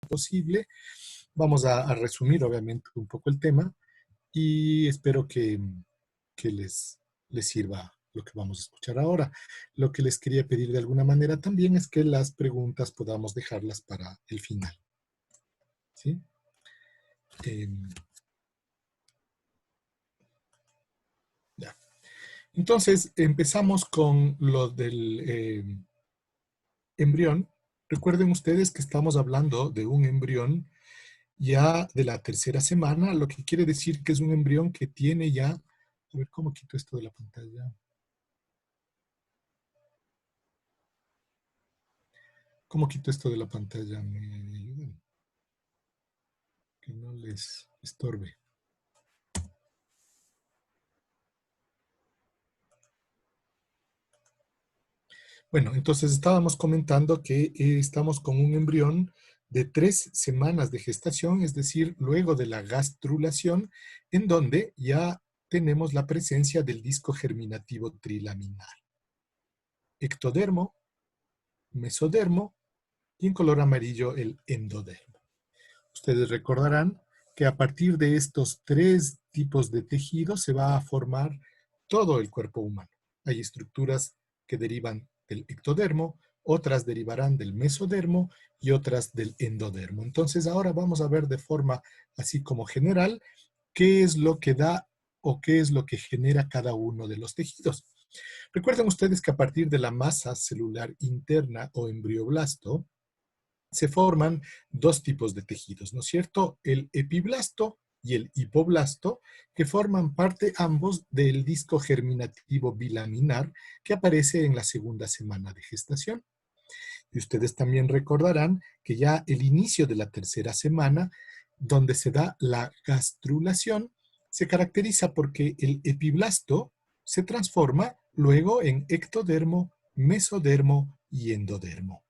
posible. Vamos a resumir, obviamente, un poco el tema y espero que les sirva lo que vamos a escuchar ahora. Lo que les quería pedir de alguna manera también es que las preguntas podamos dejarlas para el final. ¿Sí? Ya. Entonces, empezamos con lo del embrión. Recuerden ustedes que estamos hablando de un embrión ya de la tercera semana, lo que quiere decir que es un embrión que tiene ya... A ver, ¿cómo quito esto de la pantalla? ¿Cómo quito esto de la pantalla? ¿Me ayudan? Que no les estorbe. Bueno, entonces estábamos comentando que estamos con un embrión de 3 semanas de gestación, es decir, luego de la gastrulación, en donde ya tenemos la presencia del disco germinativo trilaminar. Ectodermo, mesodermo y en color amarillo el endodermo. Ustedes recordarán que a partir de estos 3 tipos de tejidos se va a formar todo el cuerpo humano. Hay estructuras que derivan del ectodermo, otras derivarán del mesodermo y otras del endodermo. Entonces ahora vamos a ver de forma así como general qué es lo que da o qué es lo que genera cada uno de los tejidos. Recuerden ustedes que a partir de la masa celular interna o embrioblasto, se forman 2 tipos de tejidos, ¿no es cierto? El epiblasto y el hipoblasto, que forman parte ambos del disco germinativo bilaminar que aparece en la segunda semana de gestación. Y ustedes también recordarán que ya el inicio de la tercera semana, donde se da la gastrulación, se caracteriza porque el epiblasto se transforma luego en ectodermo, mesodermo y endodermo.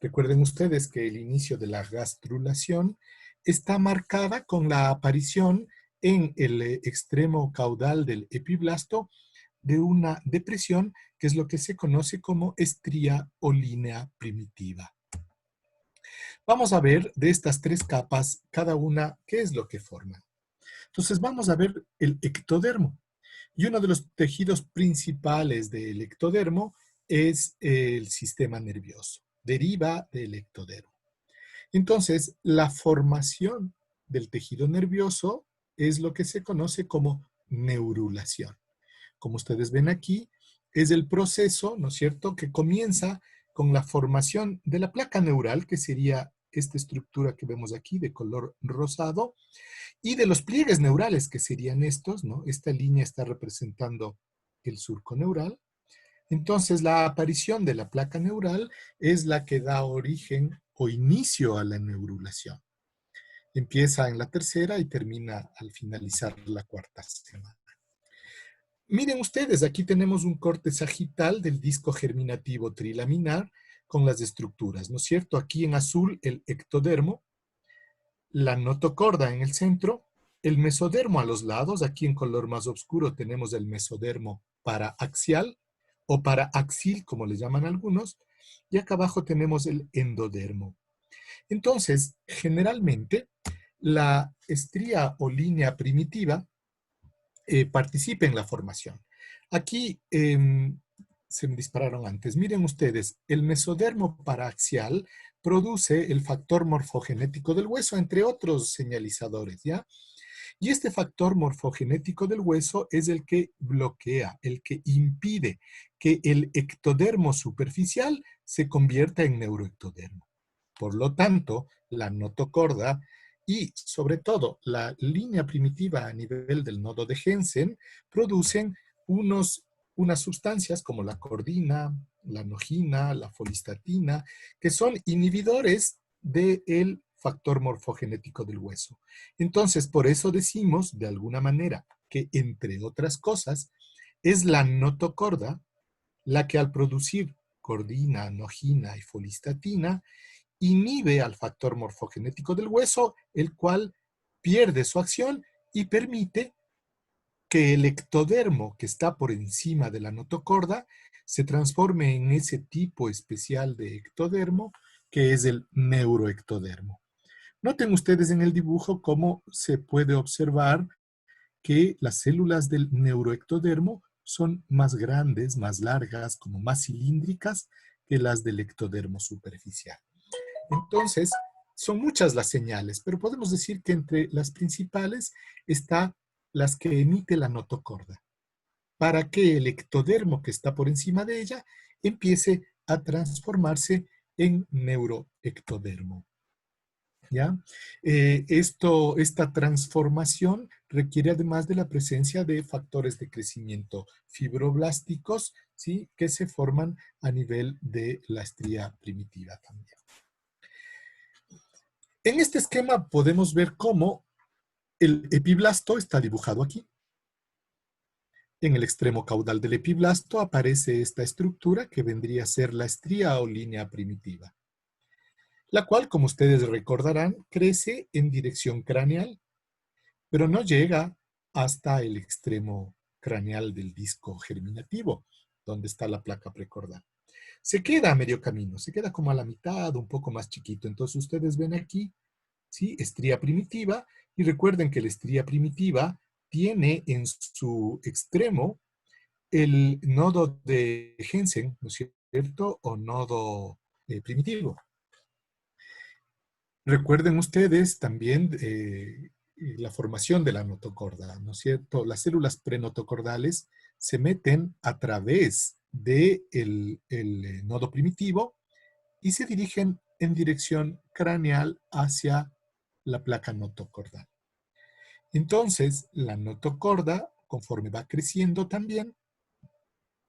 Recuerden ustedes que el inicio de la gastrulación está marcada con la aparición en el extremo caudal del epiblasto de una depresión que es lo que se conoce como estría o línea primitiva. Vamos a ver de estas 3 capas, cada una, qué es lo que forman. Entonces vamos a ver el ectodermo. Y uno de los tejidos principales del ectodermo es el sistema nervioso. Deriva del ectodermo. Entonces, la formación del tejido nervioso es lo que se conoce como neurulación. Como ustedes ven aquí, es el proceso, ¿no es cierto?, que comienza con la formación de la placa neural, que sería esta estructura que vemos aquí de color rosado, y de los pliegues neurales, que serían estos, ¿no? Esta línea está representando el surco neural. Entonces, la aparición de la placa neural es la que da origen o inicio a la neurulación. Empieza en la tercera y termina al finalizar la cuarta semana. Miren ustedes, aquí tenemos un corte sagital del disco germinativo trilaminar con las estructuras, ¿no es cierto? Aquí en azul el ectodermo, la notocorda en el centro, el mesodermo a los lados, aquí en color más oscuro tenemos el mesodermo paraaxial o paraaxil, como le llaman algunos, y acá abajo tenemos el endodermo. Entonces, generalmente, la estría o línea primitiva participe en la formación. Aquí se me dispararon antes. Miren ustedes, el mesodermo paraaxial produce el factor morfogenético del hueso, entre otros señalizadores, ¿ya? Y este factor morfogenético del hueso es el que bloquea, el que impide que el ectodermo superficial se convierta en neuroectodermo. Por lo tanto, la notocorda y, sobre todo, la línea primitiva a nivel del nodo de Hensen producen unas sustancias como la cordina, la nogina, la folistatina, que son inhibidores del factor morfogenético del hueso. Entonces, por eso decimos, de alguna manera, que entre otras cosas, es la notocorda la que al producir cordina, nogina y folistatina, inhibe al factor morfogenético del hueso, el cual pierde su acción y permite que el ectodermo que está por encima de la notocorda se transforme en ese tipo especial de ectodermo que es el neuroectodermo. Noten ustedes en el dibujo cómo se puede observar que las células del neuroectodermo son más grandes, más largas, como más cilíndricas que las del ectodermo superficial. Entonces, son muchas las señales, pero podemos decir que entre las principales están las que emite la notocorda, para que el ectodermo que está por encima de ella empiece a transformarse en neuroectodermo. ¿Ya? Esta transformación requiere además de la presencia de factores de crecimiento fibroblásticos, ¿sí? Que se forman a nivel de la estría primitiva también. En este esquema podemos ver cómo el epiblasto está dibujado aquí. En el extremo caudal del epiblasto aparece esta estructura que vendría a ser la estría o línea primitiva, la cual, como ustedes recordarán, crece en dirección craneal, pero no llega hasta el extremo craneal del disco germinativo, donde está la placa precordal. Se queda a medio camino, se queda como a la mitad, un poco más chiquito. Entonces ustedes ven aquí, ¿sí? Estría primitiva, y recuerden que la estría primitiva tiene en su extremo el nodo de Jensen, ¿no es cierto? O nodo primitivo. Recuerden ustedes también la formación de la notocorda, ¿no es cierto? Las células prenotocordales se meten a través del nodo primitivo y se dirigen en dirección craneal hacia la placa notocordal. Entonces, la notocorda, conforme va creciendo también,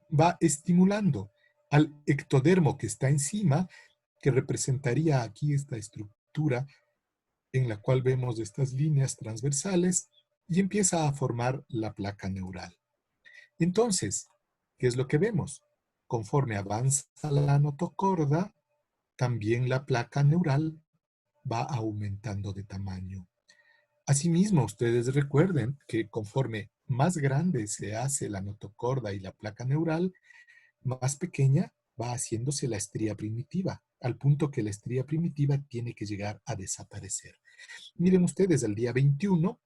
va estimulando al ectodermo que está encima, que representaría aquí esta estructura en la cual vemos estas líneas transversales y empieza a formar la placa neural. Entonces, ¿qué es lo que vemos? Conforme avanza la notocorda, también la placa neural va aumentando de tamaño. Asimismo, ustedes recuerden que conforme más grande se hace la notocorda y la placa neural, más pequeña va haciéndose la estría primitiva, al punto que la estría primitiva tiene que llegar a desaparecer. Miren ustedes, al día 21,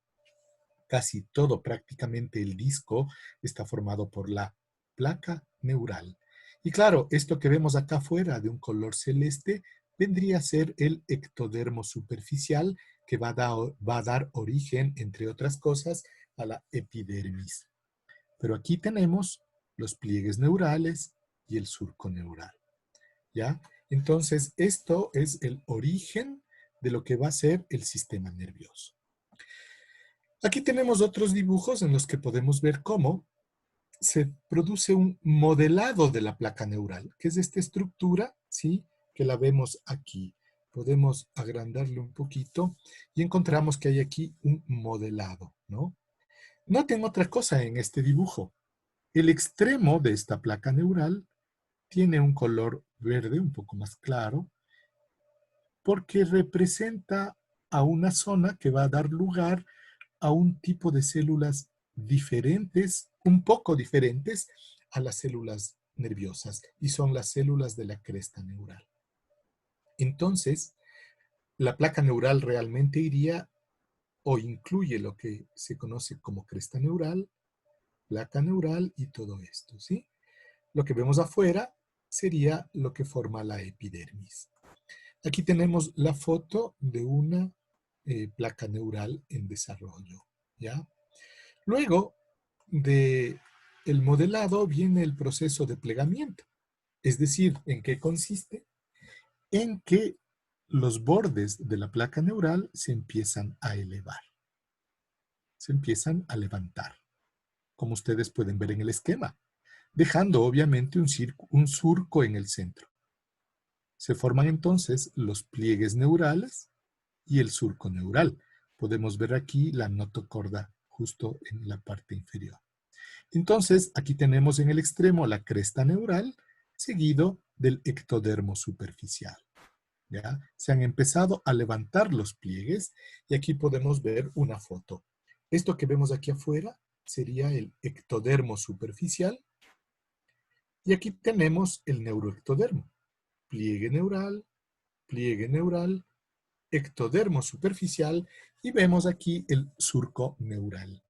casi todo, prácticamente el disco, está formado por la placa neural. Y claro, esto que vemos acá afuera de un color celeste vendría a ser el ectodermo superficial que va a dar origen, entre otras cosas, a la epidermis. Pero aquí tenemos los pliegues neurales y el surco neural. ¿Ya? Entonces, esto es el origen de lo que va a ser el sistema nervioso. Aquí tenemos otros dibujos en los que podemos ver cómo se produce un modelado de la placa neural, que es esta estructura, ¿sí? Que la vemos aquí. Podemos agrandarle un poquito y encontramos que hay aquí un modelado, ¿no? Noten otra cosa en este dibujo. El extremo de esta placa neural tiene un color verde un poco más claro porque representa a una zona que va a dar lugar a un tipo de células diferentes, un poco diferentes a las células nerviosas, y son las células de la cresta neural. Entonces, la placa neural realmente iría o incluye lo que se conoce como cresta neural, placa neural y todo esto, ¿sí? Lo que vemos afuera sería lo que forma la epidermis. Aquí tenemos la foto de una placa neural en desarrollo, ¿ya? Luego de el modelado viene el proceso de plegamiento. Es decir, ¿en qué consiste? En que los bordes de la placa neural se empiezan a elevar, se empiezan a levantar, como ustedes pueden ver en el esquema, dejando obviamente un surco en el centro. Se forman entonces los pliegues neurales y el surco neural. Podemos ver aquí la notocorda justo en la parte inferior. Entonces, aquí tenemos en el extremo la cresta neural, seguido del ectodermo superficial. ¿Ya? Se han empezado a levantar los pliegues y aquí podemos ver una foto. Esto que vemos aquí afuera sería el ectodermo superficial y aquí tenemos el neuroectodermo. Pliegue neural, ectodermo superficial y vemos aquí el surco neural.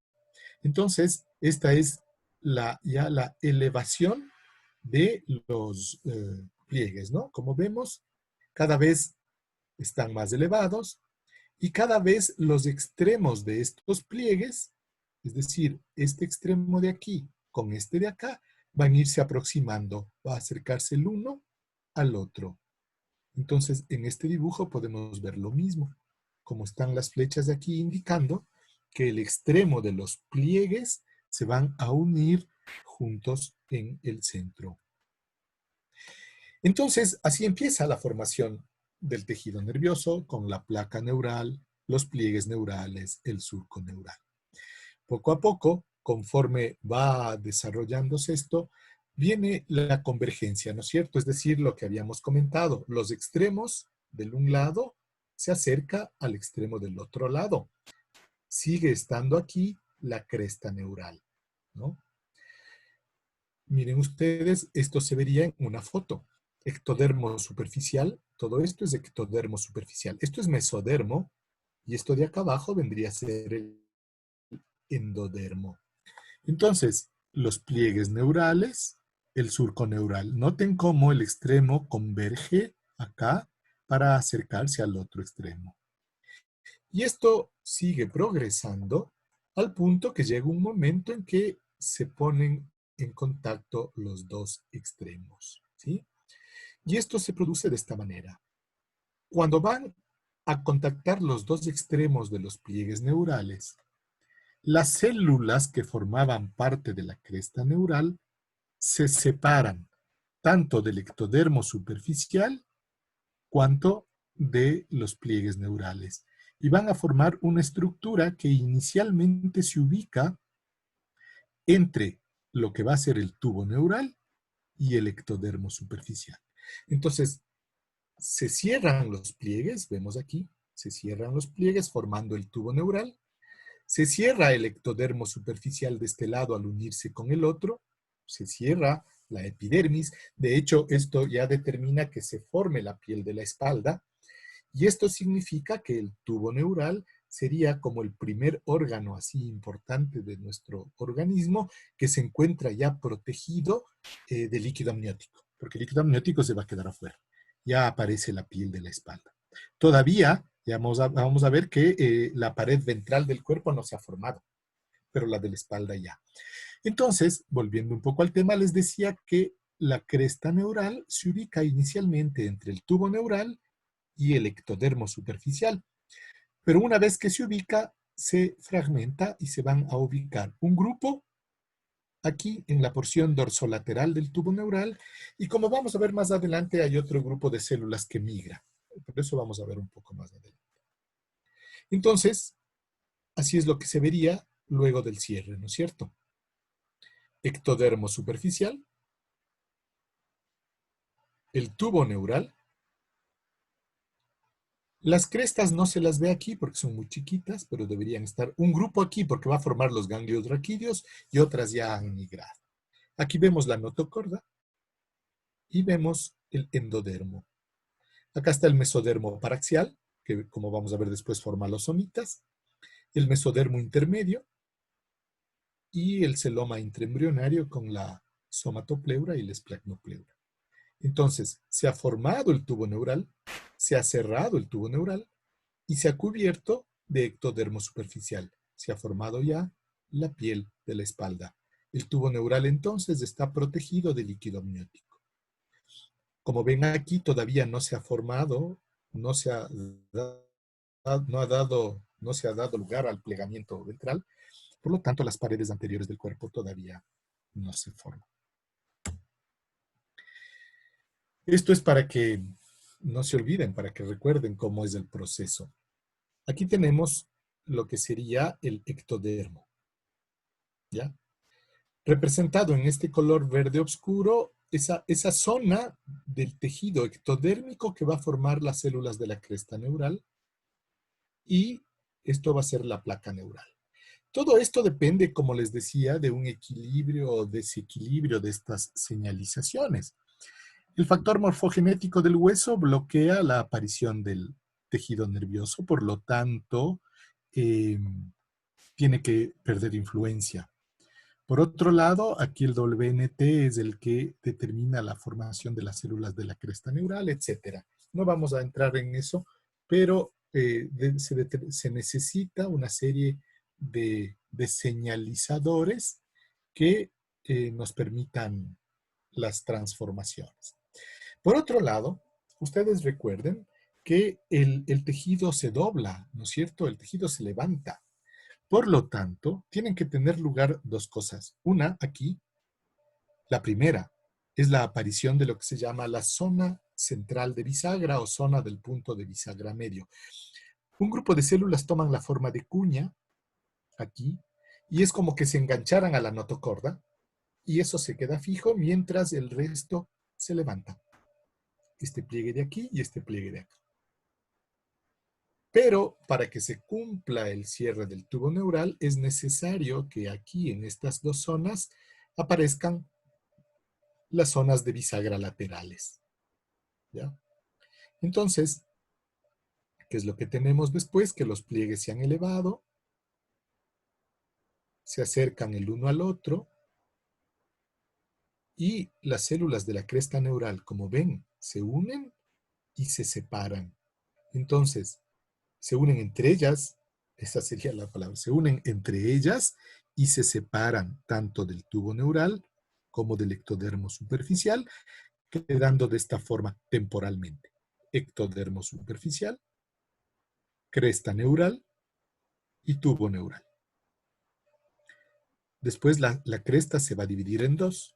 Entonces, esta es ya la elevación de los pliegues, ¿no? Como vemos, cada vez están más elevados y cada vez los extremos de estos pliegues, es decir, este extremo de aquí con este de acá, van a irse aproximando, va a acercarse el uno al otro. Entonces, en este dibujo podemos ver lo mismo, como están las flechas de aquí indicando que el extremo de los pliegues se van a unir juntos en el centro. Entonces, así empieza la formación del tejido nervioso con la placa neural, los pliegues neurales, el surco neural. Poco a poco, conforme va desarrollándose esto, viene la convergencia, ¿no es cierto? Es decir, lo que habíamos comentado, los extremos del un lado se acerca al extremo del otro lado. Sigue estando aquí la cresta neural, ¿no? Miren ustedes, esto se vería en una foto. Ectodermo superficial, todo esto es ectodermo superficial. Esto es mesodermo y esto de acá abajo vendría a ser el endodermo. Entonces, los pliegues neurales, el surco neural. Noten cómo el extremo converge acá para acercarse al otro extremo. Y esto sigue progresando al punto que llega un momento en que se ponen en contacto los dos extremos, ¿sí? Y esto se produce de esta manera. Cuando van a contactar los dos extremos de los pliegues neurales, las células que formaban parte de la cresta neural se separan tanto del ectodermo superficial cuanto de los pliegues neurales y van a formar una estructura que inicialmente se ubica entre lo que va a ser el tubo neural y el ectodermo superficial. Entonces, se cierran los pliegues, vemos aquí, se cierran los pliegues formando el tubo neural, se cierra el ectodermo superficial de este lado al unirse con el otro, se cierra la epidermis, de hecho esto ya determina que se forme la piel de la espalda, y esto significa que el tubo neural sería como el primer órgano así importante de nuestro organismo que se encuentra ya protegido de líquido amniótico, porque el líquido amniótico se va a quedar afuera. Ya aparece la piel de la espalda. Todavía ya vamos a ver que la pared ventral del cuerpo no se ha formado, pero la de la espalda ya. Entonces, volviendo un poco al tema, les decía que la cresta neural se ubica inicialmente entre el tubo neural y el ectodermo superficial. Pero una vez que se ubica, se fragmenta y se van a ubicar un grupo aquí en la porción dorsolateral del tubo neural y como vamos a ver más adelante hay otro grupo de células que migra. Por eso vamos a ver un poco más adelante. Entonces, así es lo que se vería luego del cierre, ¿no es cierto? Ectodermo superficial, el tubo neural. Las crestas no se las ve aquí porque son muy chiquitas, pero deberían estar un grupo aquí porque va a formar los ganglios raquídeos y otras ya han migrado. Aquí vemos la notocorda y vemos el endodermo. Acá está el mesodermo paraxial, que como vamos a ver después forma los somitas, el mesodermo intermedio y el celoma intraembrionario con la somatopleura y el esplagmopleura. Entonces, se ha formado el tubo neural, se ha cerrado el tubo neural y se ha cubierto de ectodermo superficial. Se ha formado ya la piel de la espalda. El tubo neural entonces está protegido de líquido amniótico. Como ven aquí, todavía no se ha formado, no se ha dado lugar al plegamiento ventral, por lo tanto las paredes anteriores del cuerpo todavía no se forman. Esto es para que no se olviden, para que recuerden cómo es el proceso. Aquí tenemos lo que sería el ectodermo, ¿ya? Representado en este color verde oscuro, esa zona del tejido ectodérmico que va a formar las células de la cresta neural y esto va a ser la placa neural. Todo esto depende, como les decía, de un equilibrio o desequilibrio de estas señalizaciones. El factor morfogenético del hueso bloquea la aparición del tejido nervioso, por lo tanto, tiene que perder influencia. Por otro lado, aquí el WNT es el que determina la formación de las células de la cresta neural, etc. No vamos a entrar en eso, pero se necesita una serie de señalizadores que nos permitan las transformaciones. Por otro lado, ustedes recuerden que el tejido se dobla, ¿no es cierto? El tejido se levanta. Por lo tanto, tienen que tener lugar dos cosas. Una, aquí, la primera, es la aparición de lo que se llama la zona central de bisagra o zona del punto de bisagra medio. Un grupo de células toman la forma de cuña, aquí, y es como que se engancharan a la notocorda, y eso se queda fijo mientras el resto se levanta. Este pliegue de aquí y este pliegue de acá. Pero para que se cumpla el cierre del tubo neural es necesario que aquí en estas dos zonas aparezcan las zonas de bisagra laterales. ¿Ya? Entonces, ¿qué es lo que tenemos después? Que los pliegues se han elevado, se acercan el uno al otro y las células de la cresta neural, como ven, se unen y se separan. Entonces, se unen entre ellas, esa sería la palabra, se unen entre ellas y se separan tanto del tubo neural como del ectodermo superficial, quedando de esta forma temporalmente. Ectodermo superficial, cresta neural y tubo neural. Después la cresta se va a dividir en dos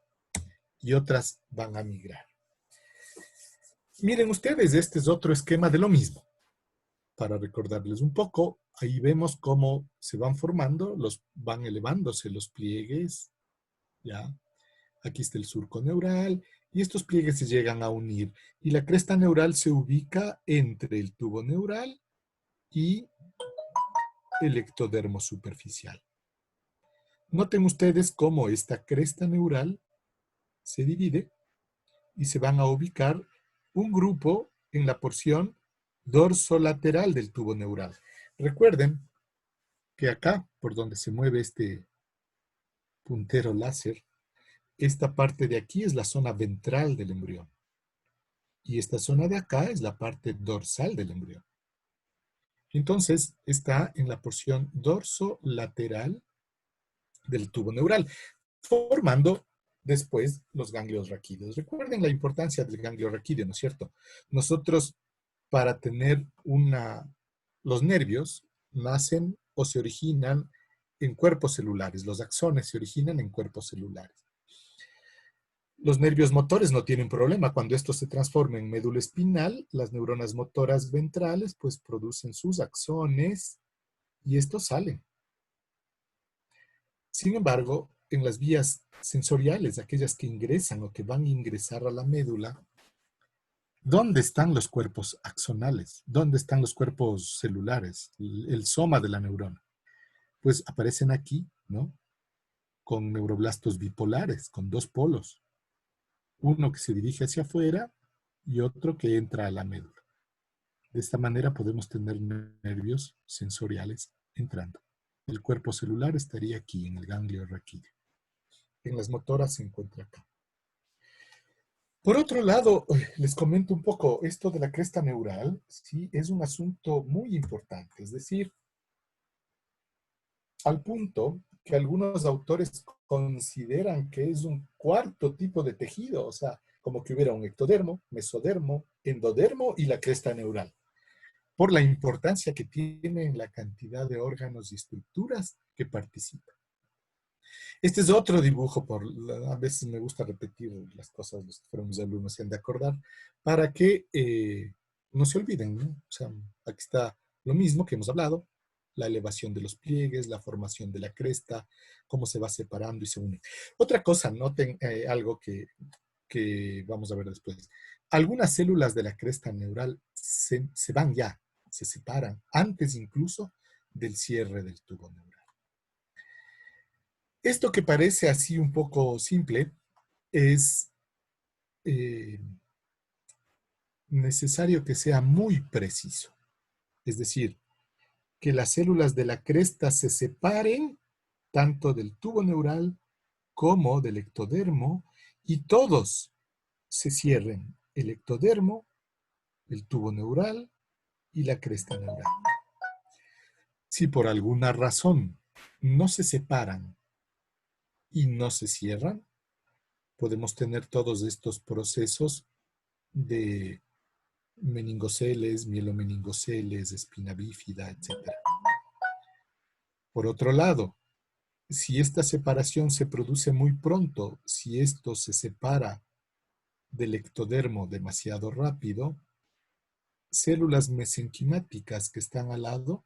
y otras van a migrar. Miren ustedes, este es otro esquema de lo mismo. Para recordarles un poco, ahí vemos cómo se van formando, van elevándose los pliegues, ¿ya? Aquí está el surco neural, y estos pliegues se llegan a unir. Y la cresta neural se ubica entre el tubo neural y el ectodermo superficial. Noten ustedes cómo esta cresta neural se divide y se van a ubicar un grupo en la porción dorsolateral del tubo neural. Recuerden que acá, por donde se mueve este puntero láser, esta parte de aquí es la zona ventral del embrión. Y esta zona de acá es la parte dorsal del embrión. Entonces, está en la porción dorsolateral del tubo neural, formando después los ganglios raquídeos. Recuerden la importancia del ganglio raquídeo, ¿no es cierto? Nosotros, para tener los nervios nacen o se originan en cuerpos celulares. Los axones se originan en cuerpos celulares. Los nervios motores no tienen problema. Cuando esto se transforma en médula espinal, las neuronas motoras ventrales pues producen sus axones y estos salen. Sin embargo, en las vías sensoriales, aquellas que ingresan o que van a ingresar a la médula, ¿dónde están los cuerpos axonales? ¿Dónde están los cuerpos celulares? El soma de la neurona. Pues aparecen aquí, ¿no? Con neuroblastos bipolares, con dos polos. Uno que se dirige hacia afuera y otro que entra a la médula. De esta manera podemos tener nervios sensoriales entrando. El cuerpo celular estaría aquí, en el ganglio raquídeo. En las motoras se encuentra acá. Por otro lado, les comento un poco, esto de la cresta neural, sí, es un asunto muy importante. Es decir, al punto que algunos autores consideran que es un cuarto tipo de tejido, o sea, como que hubiera un ectodermo, mesodermo, endodermo y la cresta neural, por la importancia que tiene la cantidad de órganos y estructuras que participan. Este es otro dibujo, a veces me gusta repetir las cosas, los que fueron mis alumnos se han de acordar, para que no se olviden, ¿no? O sea, aquí está lo mismo que hemos hablado, la elevación de los pliegues, la formación de la cresta, cómo se va separando y se une. Otra cosa, noten algo que vamos a ver después. Algunas células de la cresta neural se van ya, se separan, antes incluso del cierre del tubo neural. Esto que parece así un poco simple es necesario que sea muy preciso. Es decir, que las células de la cresta se separen tanto del tubo neural como del ectodermo y todos se cierren, el ectodermo, el tubo neural y la cresta neural. Si por alguna razón no se separan y no se cierran, podemos tener todos estos procesos de meningoceles, mielomeningoceles, espina bífida, etc. Por otro lado, si esta separación se produce muy pronto, si esto se separa del ectodermo demasiado rápido, células mesenquimáticas que están al lado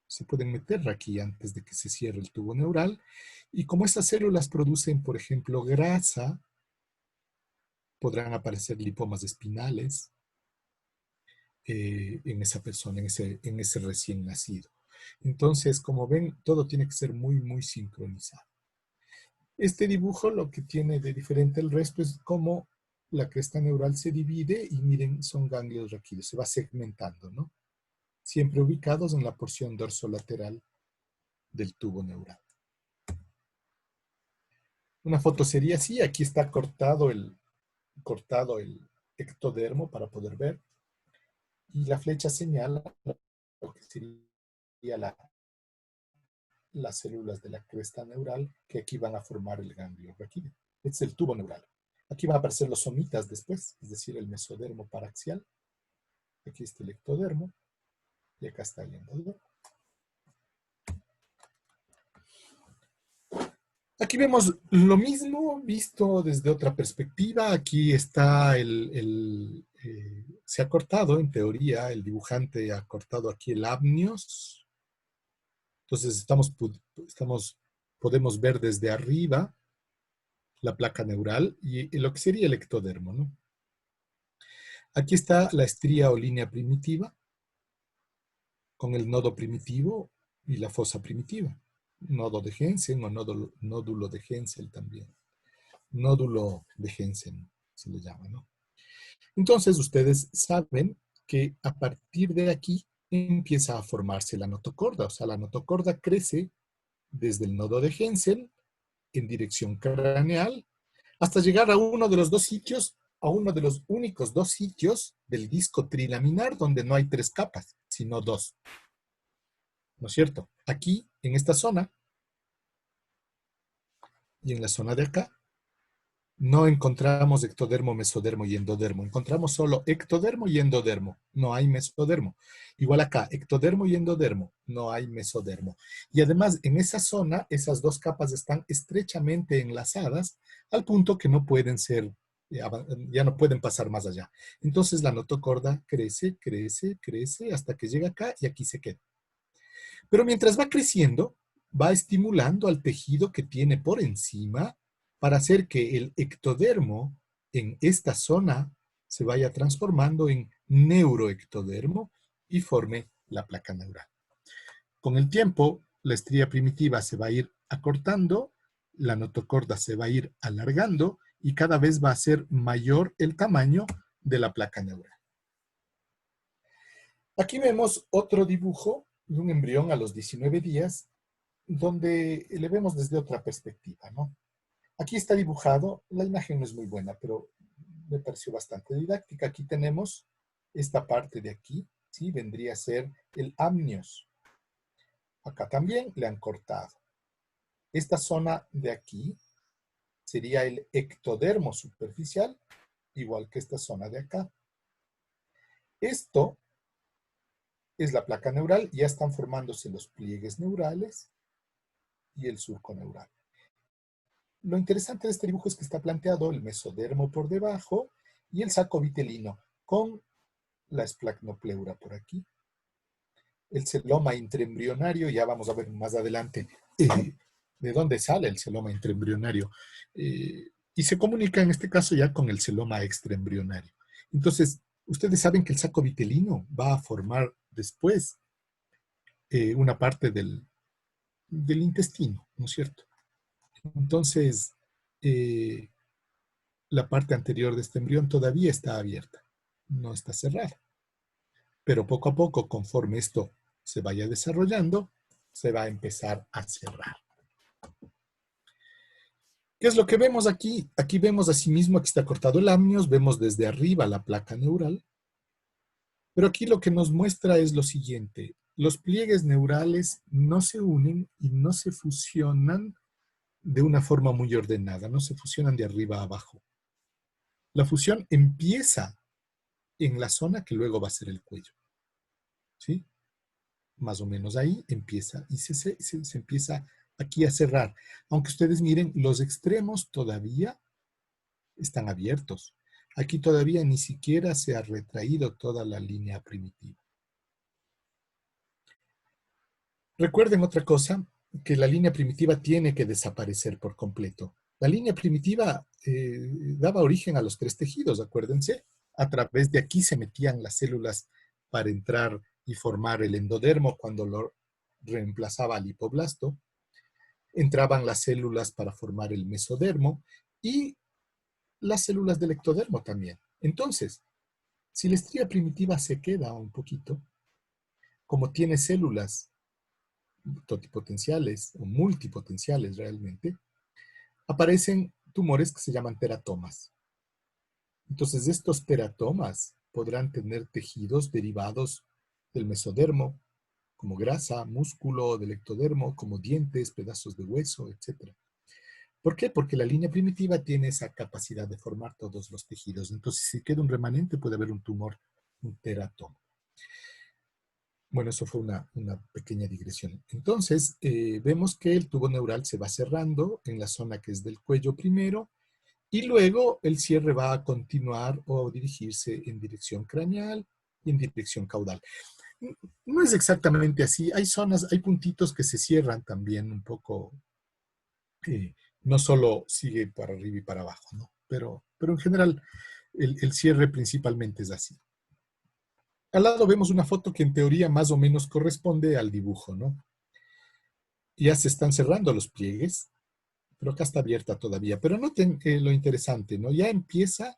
se pueden meter aquí antes de que se cierre el tubo neural, y como estas células producen, por ejemplo, grasa, podrán aparecer lipomas espinales en esa persona, en ese recién nacido. Entonces, como ven, todo tiene que ser muy, muy sincronizado. Este dibujo lo que tiene de diferente al resto es cómo la cresta neural se divide y miren, son ganglios raquídeos, se va segmentando, ¿no? Siempre ubicados en la porción dorsolateral del tubo neural. Una foto sería así, aquí está cortado el ectodermo para poder ver, y la flecha señala lo que sería las células de la cresta neural que aquí van a formar el ganglio raquídeo. Este es el tubo neural. Aquí van a aparecer los somitas después, es decir, el mesodermo paraxial. Aquí está el ectodermo y acá está el endodermo. Aquí vemos lo mismo visto desde otra perspectiva. Aquí está se ha cortado, en teoría, el dibujante ha cortado aquí el amnios. Entonces podemos ver desde arriba la placa neural y lo que sería el ectodermo, ¿no? Aquí está la estría o línea primitiva con el nodo primitivo y la fosa primitiva. Nodo de Jensen o nódulo de Hensel también. Nódulo de Jensen se le llama, ¿no? Entonces ustedes saben que a partir de aquí empieza a formarse la notocorda. O sea, la notocorda crece desde el nodo de Hensel en dirección craneal hasta llegar a uno de los dos sitios, a uno de los únicos dos sitios del disco trilaminar donde no hay tres capas, sino dos. ¿No es cierto? Aquí, en esta zona, y en la zona de acá, no encontramos ectodermo, mesodermo y endodermo. Encontramos solo ectodermo y endodermo. No hay mesodermo. Igual acá, ectodermo y endodermo. No hay mesodermo. Y además, en esa zona, esas dos capas están estrechamente enlazadas al punto que no pueden ser, ya no pueden pasar más allá. Entonces, la notocorda crece, crece, crece hasta que llega acá y aquí se queda. Pero mientras va creciendo, va estimulando al tejido que tiene por encima para hacer que el ectodermo en esta zona se vaya transformando en neuroectodermo y forme la placa neural. Con el tiempo, la estría primitiva se va a ir acortando, la notocorda se va a ir alargando y cada vez va a ser mayor el tamaño de la placa neural. Aquí vemos otro dibujo de un embrión a los 19 días, donde le vemos desde otra perspectiva, ¿no? Aquí está dibujado, la imagen no es muy buena, pero me pareció bastante didáctica. Aquí tenemos esta parte de aquí, ¿sí? Vendría a ser el amnios. Acá también le han cortado. Esta zona de aquí sería el ectodermo superficial, igual que esta zona de acá. Esto es la placa neural, ya están formándose los pliegues neurales y el surco neural. Lo interesante de este dibujo es que está planteado el mesodermo por debajo y el saco vitelino con la esplacnopleura por aquí. El celoma intraembrionario, ya vamos a ver más adelante de dónde sale el celoma intraembrionario. Y se comunica en este caso ya con el celoma extraembrionario. Entonces, ustedes saben que el saco vitelino va a formar después una parte del intestino, ¿no es cierto? Entonces, la parte anterior de este embrión todavía está abierta, no está cerrada. pero poco a poco, conforme esto se vaya desarrollando, se va a empezar a cerrar. ¿Qué es lo que vemos aquí? Aquí vemos asimismo, aquí está cortado el amnios, vemos desde arriba la placa neural, pero aquí lo que nos muestra es lo siguiente. Los pliegues neurales no se unen y no se fusionan de una forma muy ordenada, no se fusionan de arriba a abajo. La fusión empieza en la zona que luego va a ser el cuello, ¿sí? Más o menos ahí empieza y se empieza aquí a cerrar. Aunque ustedes miren, los extremos todavía están abiertos. Aquí todavía ni siquiera se ha retraído toda la línea primitiva. Recuerden otra cosa, que la línea primitiva tiene que desaparecer por completo. La línea primitiva daba origen a los tres tejidos, acuérdense. A través de aquí se metían las células para entrar y formar el endodermo cuando lo reemplazaba al hipoblasto. Entraban las células para formar el mesodermo y las células del ectodermo también. Entonces, si la estría primitiva se queda un poquito, como tiene células totipotenciales o multipotenciales realmente, aparecen tumores que se llaman teratomas. Entonces, estos teratomas podrán tener tejidos derivados del mesodermo, como grasa, músculo, del ectodermo, como dientes, pedazos de hueso, etc. ¿Por qué? Porque la línea primitiva tiene esa capacidad de formar todos los tejidos. Entonces, si queda un remanente, puede haber un tumor, un teratoma. Bueno, eso fue una pequeña digresión. Entonces, vemos que el tubo neural se va cerrando en la zona que es del cuello primero, y luego el cierre va a continuar o dirigirse en dirección craneal y en dirección caudal. No es exactamente así. Hay zonas, hay puntitos que se cierran también un poco, no solo sigue para arriba y para abajo, ¿no? Pero en general el cierre principalmente es así. Al lado vemos una foto que en teoría más o menos corresponde al dibujo, ¿no? Ya se están cerrando los pliegues, pero acá está abierta todavía. Pero noten lo interesante, ¿no? Ya empieza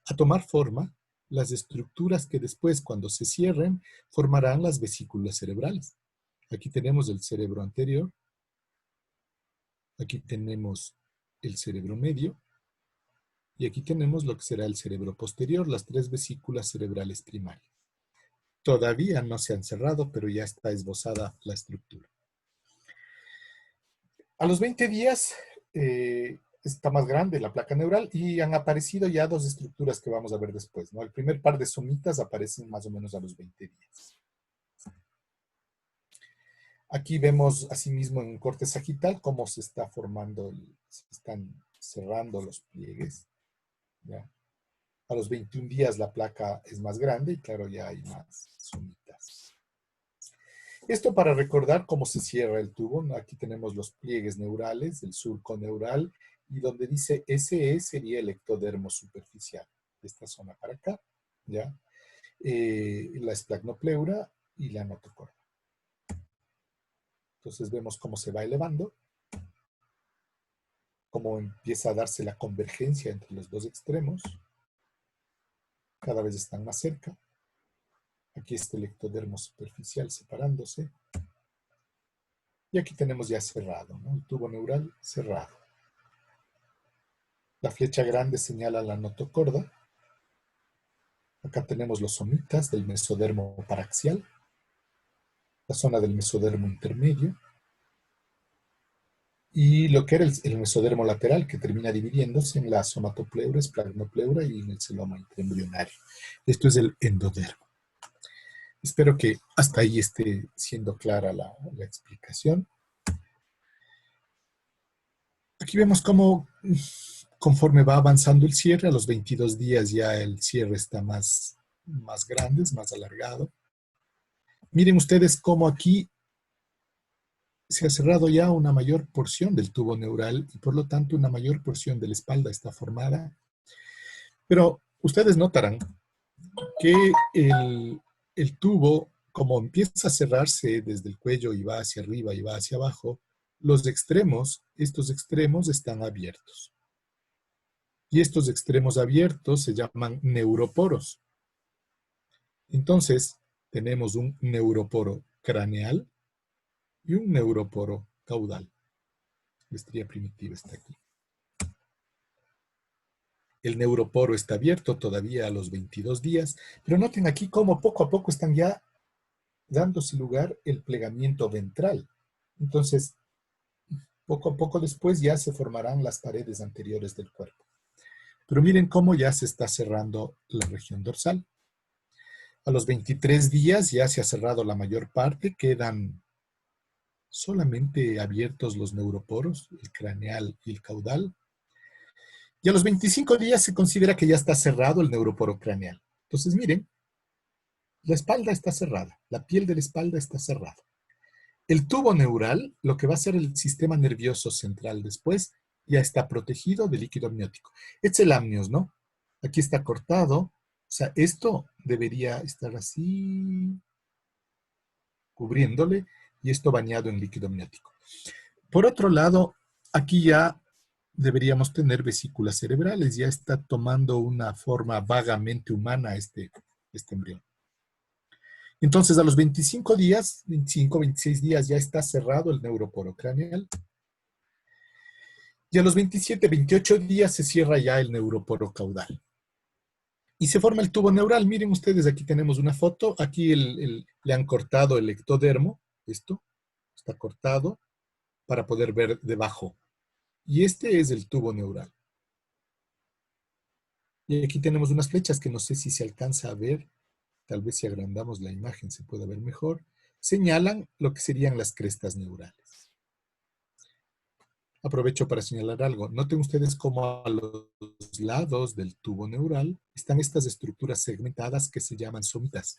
a tomar forma las estructuras que después, cuando se cierren, formarán las vesículas cerebrales. Aquí tenemos el cerebro anterior, aquí tenemos el cerebro medio, y aquí tenemos lo que será el cerebro posterior, las tres vesículas cerebrales primarias. Todavía no se han cerrado, pero ya está esbozada la estructura. A los 20 días está más grande la placa neural y han aparecido ya dos estructuras que vamos a ver después, ¿no? El primer par de somitas aparecen más o menos a los 20 días. Aquí vemos asimismo en corte sagital cómo se está formando, se están cerrando los pliegues, ¿ya? A los 21 días la placa es más grande y claro, ya hay más somitas. Esto para recordar cómo se cierra el tubo, ¿no? Aquí tenemos los pliegues neurales, el surco neural, y donde dice SE sería el ectodermo superficial, de esta zona para acá, ¿ya? La esplagmopleura y la notocorda. Entonces vemos cómo se va elevando, cómo empieza a darse la convergencia entre los dos extremos, cada vez están más cerca. Aquí está el ectodermo superficial separándose. Y aquí tenemos ya cerrado, ¿no? El tubo neural cerrado. La flecha grande señala la notocorda. Acá tenemos los somitas del mesodermo paraxial, la zona del mesodermo intermedio, y lo que era el mesodermo lateral, que termina dividiéndose en la somatopleura, esplagmopleura y en el celoma intraembrionario. Esto es el endodermo. Espero que hasta ahí esté siendo clara la explicación. Aquí vemos cómo, conforme va avanzando el cierre, a los 22 días ya el cierre está más grande, más alargado. Miren ustedes cómo aquí se ha cerrado ya una mayor porción del tubo neural y por lo tanto una mayor porción de la espalda está formada. Pero ustedes notarán que el tubo, como empieza a cerrarse desde el cuello y va hacia arriba y va hacia abajo, los extremos, estos extremos están abiertos. Y estos extremos abiertos se llaman neuroporos. Entonces, tenemos un neuroporo craneal y un neuroporo caudal. La estría primitiva está aquí. El neuroporo está abierto todavía a los 22 días, pero noten aquí cómo poco a poco están ya dándose lugar el plegamiento ventral. Entonces, poco a poco después ya se formarán las paredes anteriores del cuerpo. Pero miren cómo ya se está cerrando la región dorsal. A los 23 días ya se ha cerrado la mayor parte, quedan solamente abiertos los neuroporos, el craneal y el caudal. Y a los 25 días se considera que ya está cerrado el neuroporo craneal. Entonces, miren, la espalda está cerrada, la piel de la espalda está cerrada. El tubo neural, lo que va a ser el sistema nervioso central después, ya está protegido de líquido amniótico. Es el amnios, ¿no? Aquí está cortado. O sea, esto debería estar así, cubriéndole, y esto bañado en líquido amniótico. Por otro lado, aquí ya deberíamos tener vesículas cerebrales, ya está tomando una forma vagamente humana este embrión. Entonces, a los 25 días, 25, 26 días, ya está cerrado el neuroporo craneal. Y a los 27, 28 días se cierra ya el neuroporo caudal. Y se forma el tubo neural. Miren ustedes, aquí tenemos una foto. Aquí le han cortado el ectodermo. Esto está cortado para poder ver debajo. Y este es el tubo neural. Y aquí tenemos unas flechas que no sé si se alcanza a ver. Tal vez si agrandamos la imagen se pueda ver mejor. Señalan lo que serían las crestas neurales. Aprovecho para señalar algo. Noten ustedes cómo a los lados del tubo neural están estas estructuras segmentadas que se llaman somitas.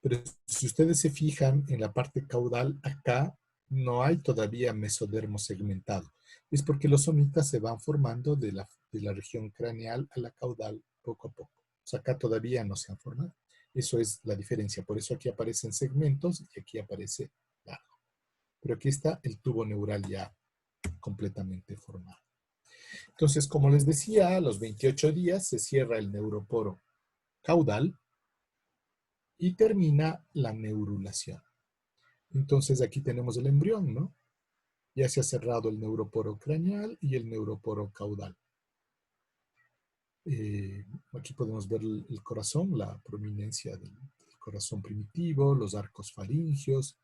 Pero si ustedes se fijan en la parte caudal, acá no hay todavía mesodermo segmentado. Es porque los somitas se van formando de la región craneal a la caudal poco a poco. O sea, acá todavía no se han formado. Eso es la diferencia. Por eso aquí aparecen segmentos y aquí aparece largo. Pero aquí está el tubo neural ya completamente formado. Entonces, como les decía, a los 28 días se cierra el neuroporo caudal y termina la neurulación. Entonces, aquí tenemos el embrión, ¿no? Ya se ha cerrado el neuroporo craneal y el neuroporo caudal. Aquí podemos ver el corazón, la prominencia del corazón primitivo, los arcos faringios.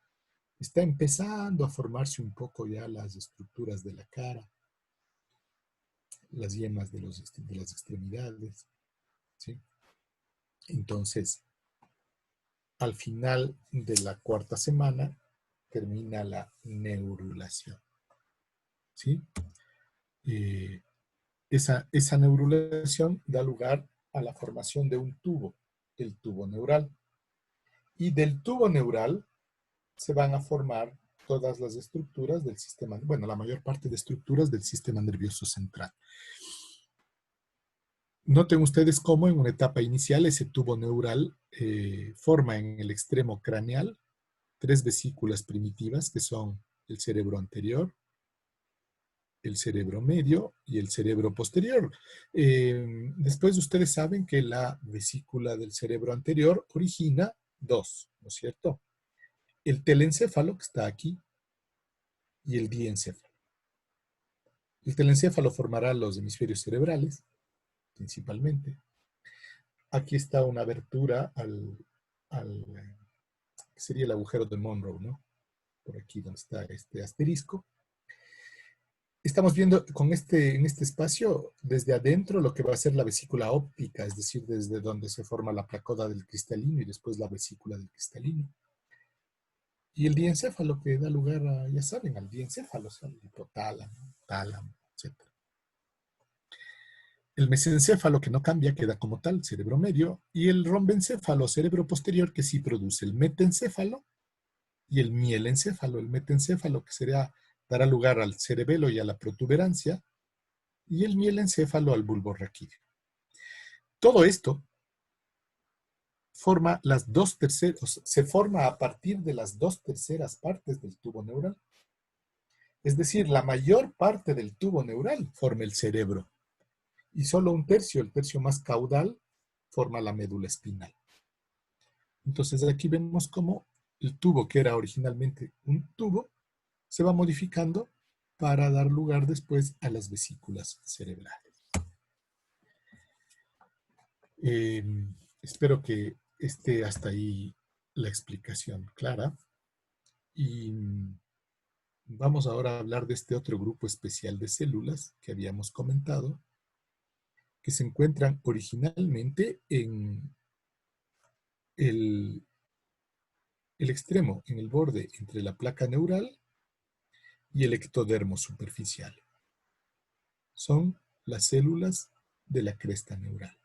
Está empezando a formarse un poco ya las estructuras de la cara, las yemas de las extremidades, ¿sí? Entonces, al final de la cuarta semana termina la neurulación, ¿sí? Esa neurulación da lugar a la formación de un tubo, el tubo neural. Y del tubo neural se van a formar todas las estructuras del sistema, bueno, la mayor parte de estructuras del sistema nervioso central. Noten ustedes cómo en una etapa inicial ese tubo neural forma en el extremo craneal 3 vesículas primitivas que son el cerebro anterior, el cerebro medio y el cerebro posterior. Después ustedes saben que la vesícula del cerebro anterior origina 2, ¿no es cierto? El telencéfalo que está aquí y el diencéfalo. El telencéfalo formará los hemisferios cerebrales, principalmente. Aquí está una abertura que sería el agujero de Monroe, ¿no? Por aquí donde está este asterisco. Estamos viendo en este espacio desde adentro lo que va a ser la vesícula óptica, es decir, desde donde se forma la placoda del cristalino y después la vesícula del cristalino. Y el diencéfalo que da lugar a, ya saben, al diencéfalo, al hipotálamo, tálamo, etc. El mesencéfalo que no cambia, queda como tal, cerebro medio, y el rombencéfalo, cerebro posterior, que sí produce el metencéfalo y el mielencéfalo. El metencéfalo que dará lugar al cerebelo y a la protuberancia, y el mielencéfalo al bulbo raquídeo. Todo esto forma se forma a partir de las 2/3 partes del tubo neural. Es decir, la mayor parte del tubo neural forma el cerebro y solo 1/3, el tercio más caudal, forma la médula espinal. Entonces aquí vemos cómo el tubo, que era originalmente un tubo, se va modificando para dar lugar después a las vesículas cerebrales. Eh, Espero que esté hasta ahí la explicación clara. Y vamos ahora a hablar de este otro grupo especial de células que habíamos comentado, que se encuentran originalmente en el extremo, en el borde entre la placa neural y el ectodermo superficial. Son las células de la cresta neural,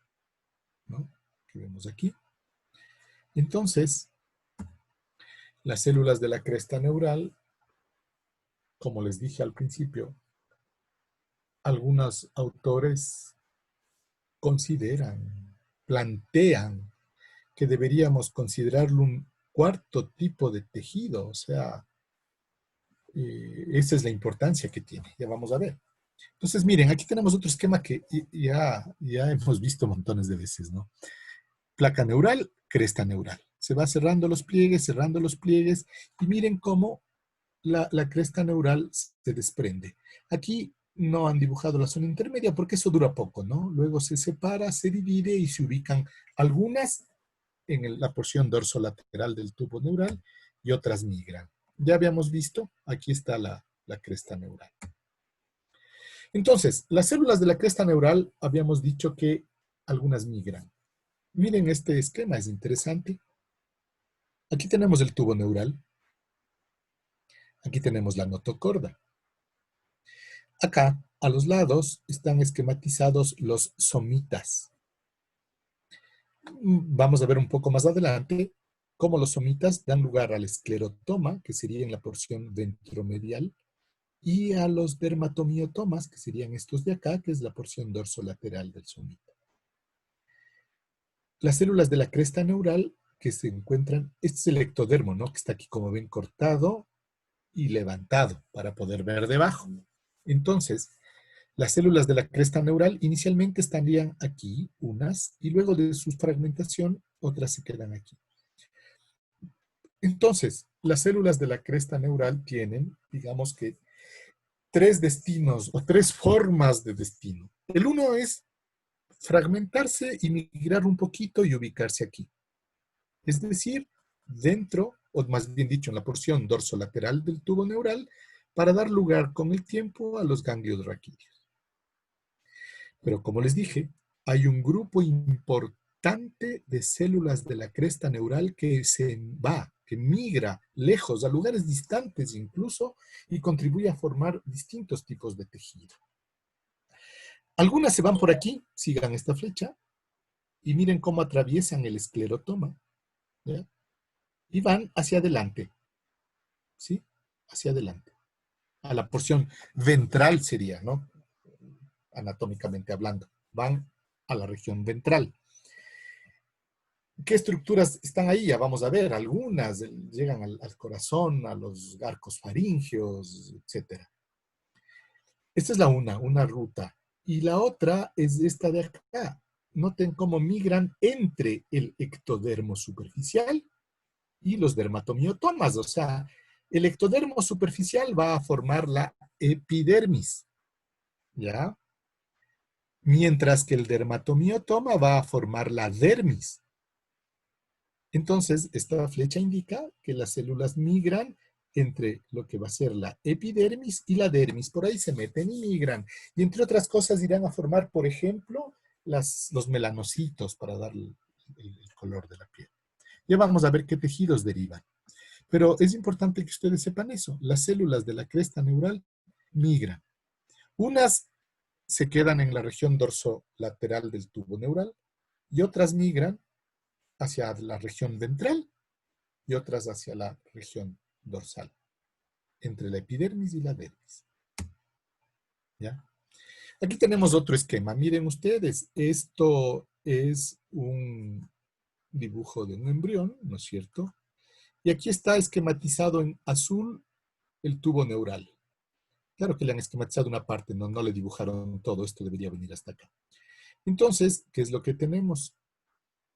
¿no? Que vemos aquí. Entonces, las células de la cresta neural, como les dije al principio, algunos autores consideran, plantean que deberíamos considerarlo un cuarto tipo de tejido, o sea, esa es la importancia que tiene, ya vamos a ver. Entonces, miren, aquí tenemos otro esquema que ya hemos visto montones de veces, ¿no? Placa neural, cresta neural. Se va cerrando los pliegues, y miren cómo la cresta neural se desprende. Aquí no han dibujado la zona intermedia porque eso dura poco, ¿no? Luego se separa, se divide y se ubican algunas en la porción dorsolateral del tubo neural y otras migran. Ya habíamos visto, aquí está la cresta neural. Entonces, las células de la cresta neural habíamos dicho que algunas migran. Miren este esquema, es interesante. Aquí tenemos el tubo neural. Aquí tenemos la notocorda. Acá, a los lados, están esquematizados los somitas. Vamos a ver un poco más adelante cómo los somitas dan lugar al esclerotoma, que sería en la porción ventromedial, y a los dermatomiotomas, que serían estos de acá, que es la porción dorsolateral del somita. Las células de la cresta neural que se encuentran, este es el ectodermo, ¿no? Que está aquí, como ven, cortado y levantado para poder ver debajo. Entonces, las células de la cresta neural inicialmente estarían aquí, unas, y luego de su fragmentación, otras se quedan aquí. Entonces, las células de la cresta neural tienen, digamos que, tres destinos o tres formas de destino. El uno es fragmentarse y migrar un poquito y ubicarse aquí. Es decir, dentro, o más bien dicho, en la porción dorsolateral del tubo neural, para dar lugar con el tiempo a los ganglios raquídeos. Pero como les dije, hay un grupo importante de células de la cresta neural que que migra lejos, a lugares distantes incluso, y contribuye a formar distintos tipos de tejido. Algunas se van por aquí, sigan esta flecha, y miren cómo atraviesan el esclerotoma, ¿ya? Y van hacia adelante, ¿sí? Hacia adelante. A la porción ventral sería, ¿no? Anatómicamente hablando. Van a la región ventral. ¿Qué estructuras están ahí? Ya vamos a ver. Algunas llegan al corazón, a los arcos faringeos, etc. Esta es una ruta. Y la otra es esta de acá. Noten cómo migran entre el ectodermo superficial y los dermatomiotomas. O sea, el ectodermo superficial va a formar la epidermis, ¿ya? Mientras que el dermatomiotoma va a formar la dermis. Entonces, esta flecha indica que las células migran entre lo que va a ser la epidermis y la dermis. Por ahí se meten y migran. Y entre otras cosas irán a formar, por ejemplo, los melanocitos para dar el color de la piel. Ya vamos a ver qué tejidos derivan. Pero es importante que ustedes sepan eso. Las células de la cresta neural migran. Unas se quedan en la región dorsolateral del tubo neural y otras migran hacia la región ventral y otras hacia la región dorsal, entre la epidermis y la dermis. ¿Ya? Aquí tenemos otro esquema. Miren ustedes, esto es un dibujo de un embrión, ¿no es cierto? Y aquí está esquematizado en azul el tubo neural. Claro que le han esquematizado una parte, no le dibujaron todo, esto debería venir hasta acá. Entonces, ¿qué es lo que tenemos?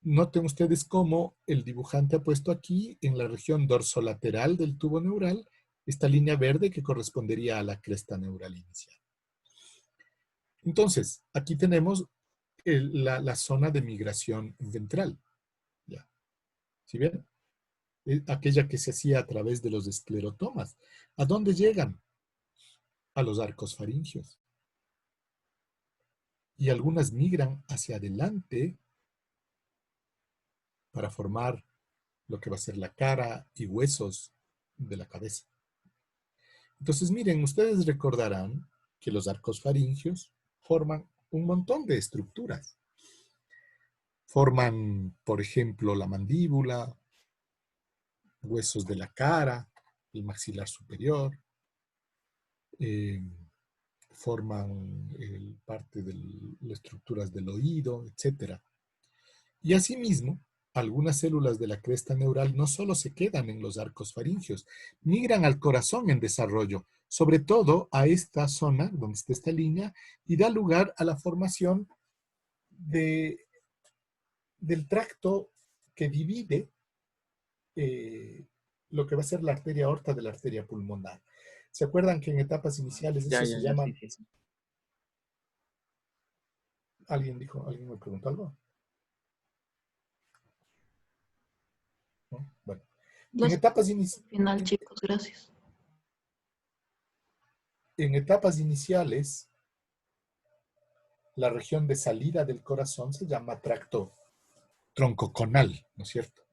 noten ustedes cómo el dibujante ha puesto aquí, en la región dorsolateral del tubo neural, esta línea verde que correspondería a la cresta neural inicial. Entonces, aquí tenemos la zona de migración ventral. ¿Ya? ¿Sí ven? Aquella que se hacía a través de los esclerotomas. ¿A dónde llegan? A los arcos faringios. Y algunas migran hacia adelante para formar lo que va a ser la cara y huesos de la cabeza. Entonces, miren, ustedes recordarán que los arcos faringios forman un montón de estructuras. Forman, por ejemplo, la mandíbula, huesos de la cara, el maxilar superior, eh, forman parte de las estructuras del oído, etc. Y asimismo, algunas células de la cresta neural no solo se quedan en los arcos faringios, migran al corazón en desarrollo, sobre todo a esta zona, donde está esta línea, y da lugar a la formación del tracto que divide lo que va a ser la arteria aorta de la arteria pulmonar. ¿Se acuerdan que en etapas iniciales Ya, eso ya, se ya, llama... sí, sí, sí. ¿Alguien me preguntó algo? ¿No? Bueno, en Las etapas, final, chicos, gracias. en etapas iniciales, la región de salida del corazón se llama tracto troncoconal, ¿no es cierto?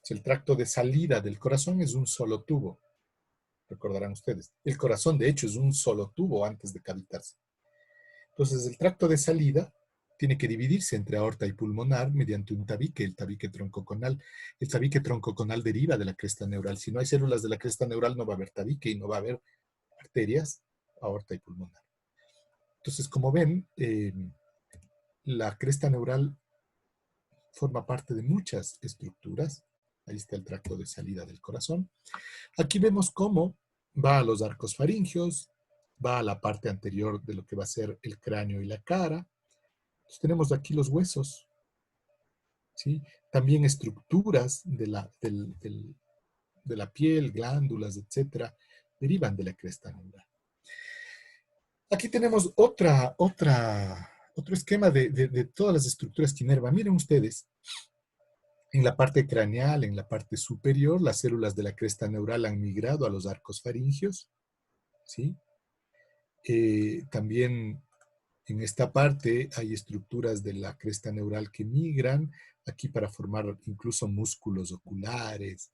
Si el tracto de salida del corazón es un solo tubo, recordarán ustedes. El corazón, de hecho, es un solo tubo antes de cavitarse. Entonces, el tracto de salida tiene que dividirse entre aorta y pulmonar mediante un tabique, el tabique troncoconal. El tabique troncoconal deriva de la cresta neural. Si no hay células de la cresta neural, no va a haber tabique y no va a haber arterias, aorta y pulmonar. Entonces, como ven, la cresta neural forma parte de muchas estructuras. Ahí está el tracto de salida del corazón. Aquí vemos cómo va a los arcos faringios, va a la parte anterior de lo que va a ser el cráneo y la cara. Entonces tenemos aquí los huesos, ¿sí? También estructuras de la piel, glándulas, etcétera, derivan de la cresta neural. Aquí tenemos otro esquema de todas las estructuras que inervan. Miren ustedes, en la parte craneal, en la parte superior, las células de la cresta neural han migrado a los arcos faringios, ¿sí? También en esta parte hay estructuras de la cresta neural que migran aquí para formar incluso músculos oculares,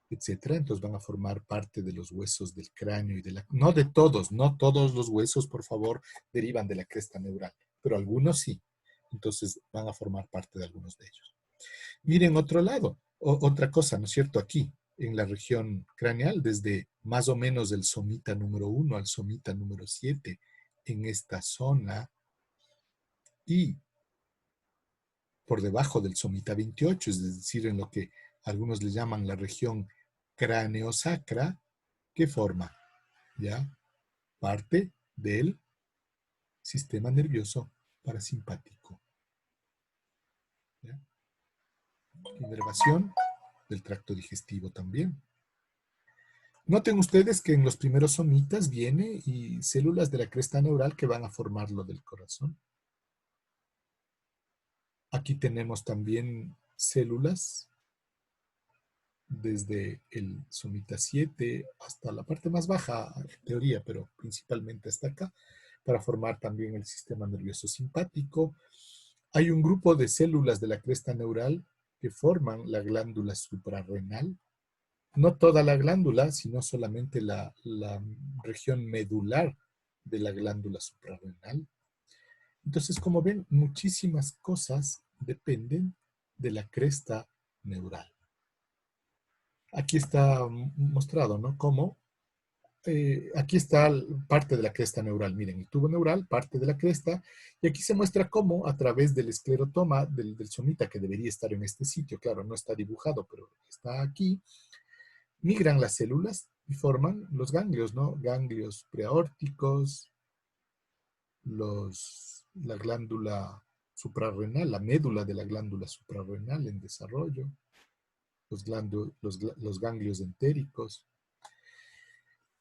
etcétera. Entonces van a formar parte de los huesos del cráneo y de la... No de todos, no todos los huesos, por favor, derivan de la cresta neural, pero algunos sí. Entonces van a formar parte de algunos de ellos. Miren otro lado, otra cosa, ¿no es cierto? Aquí, en la región craneal, desde más o menos el somita número 1 al somita número 7, en esta zona, y por debajo del somita 28, es decir, en lo que algunos le llaman la región craneosacra, que forma, ¿ya? Parte del sistema nervioso parasimpático. ¿Ya? Inervación del tracto digestivo también. Noten ustedes que en los primeros somitas viene y células de la cresta neural que van a formar lo del corazón. Aquí tenemos también células desde el somita 7 hasta la parte más baja, en teoría, pero principalmente hasta acá, para formar también el sistema nervioso simpático. Hay un grupo de células de la cresta neural que forman la glándula suprarrenal. No toda la glándula, sino solamente la región medular de la glándula suprarrenal. Entonces, como ven, muchísimas cosas dependen de la cresta neural. Aquí está mostrado, ¿no? Cómo aquí está parte de la cresta neural. Miren, el tubo neural, parte de la cresta, y aquí se muestra cómo a través del esclerotoma del somita, que debería estar en este sitio, claro, no está dibujado, pero está aquí, migran las células y forman los ganglios, ¿no? Ganglios preaórticos, la glándula suprarrenal, la médula de la glándula suprarrenal en desarrollo, los ganglios entéricos.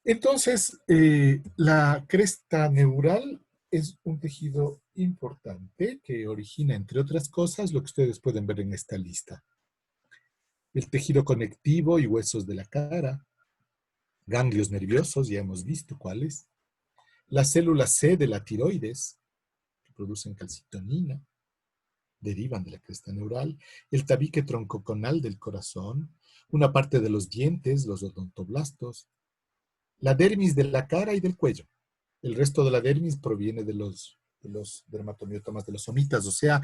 Entonces, la cresta neural es un tejido importante que origina, entre otras cosas, lo que ustedes pueden ver en esta lista. El tejido conectivo y huesos de la cara, ganglios nerviosos, ya hemos visto cuáles, las células C de la tiroides, que producen calcitonina, derivan de la cresta neural, el tabique troncoconal del corazón, una parte de los dientes, los odontoblastos, la dermis de la cara y del cuello. El resto de la dermis proviene de los dermatomiotomas de los somitas, o sea,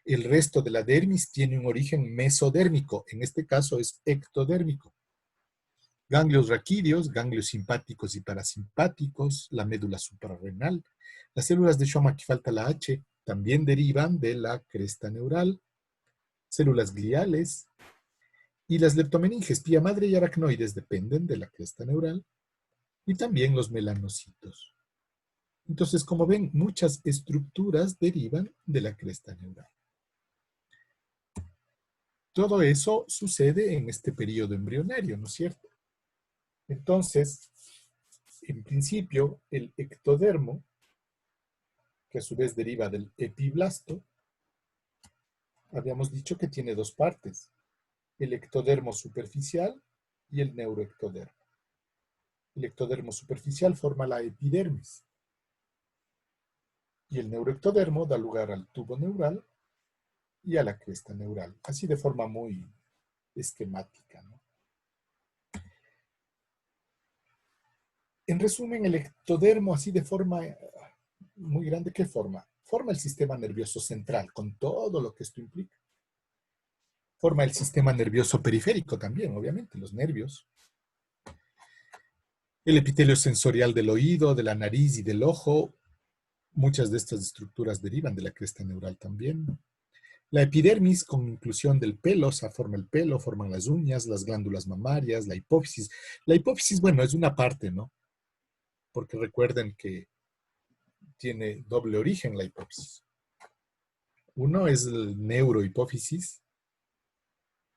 el resto de la dermis tiene un origen mesodérmico, en este caso es ectodérmico. Ganglios raquídeos, ganglios simpáticos y parasimpáticos, la médula suprarrenal. Las células de Schwann, aquí falta la H, también derivan de la cresta neural. Células gliales y las leptomeninges, pía madre y aracnoides dependen de la cresta neural. Y también los melanocitos. Entonces, como ven, muchas estructuras derivan de la cresta neural. Todo eso sucede en este periodo embrionario, ¿no es cierto? Entonces, en principio, el ectodermo, que a su vez deriva del epiblasto, habíamos dicho que tiene dos partes, el ectodermo superficial y el neuroectodermo. El ectodermo superficial forma la epidermis y el neuroectodermo da lugar al tubo neural y a la cresta neural, así de forma muy esquemática, ¿no? En resumen, el ectodermo, así de forma muy grande, ¿qué forma? Forma el sistema nervioso central, con todo lo que esto implica. Forma el sistema nervioso periférico también, obviamente, los nervios. El epitelio sensorial del oído, de la nariz y del ojo. Muchas de estas estructuras derivan de la cresta neural también. La epidermis, con inclusión del pelo, o sea, forma el pelo, forman las uñas, las glándulas mamarias, la hipófisis. La hipófisis, bueno, es una parte, ¿no? Porque recuerden que tiene doble origen la hipófisis. Uno es el neurohipófisis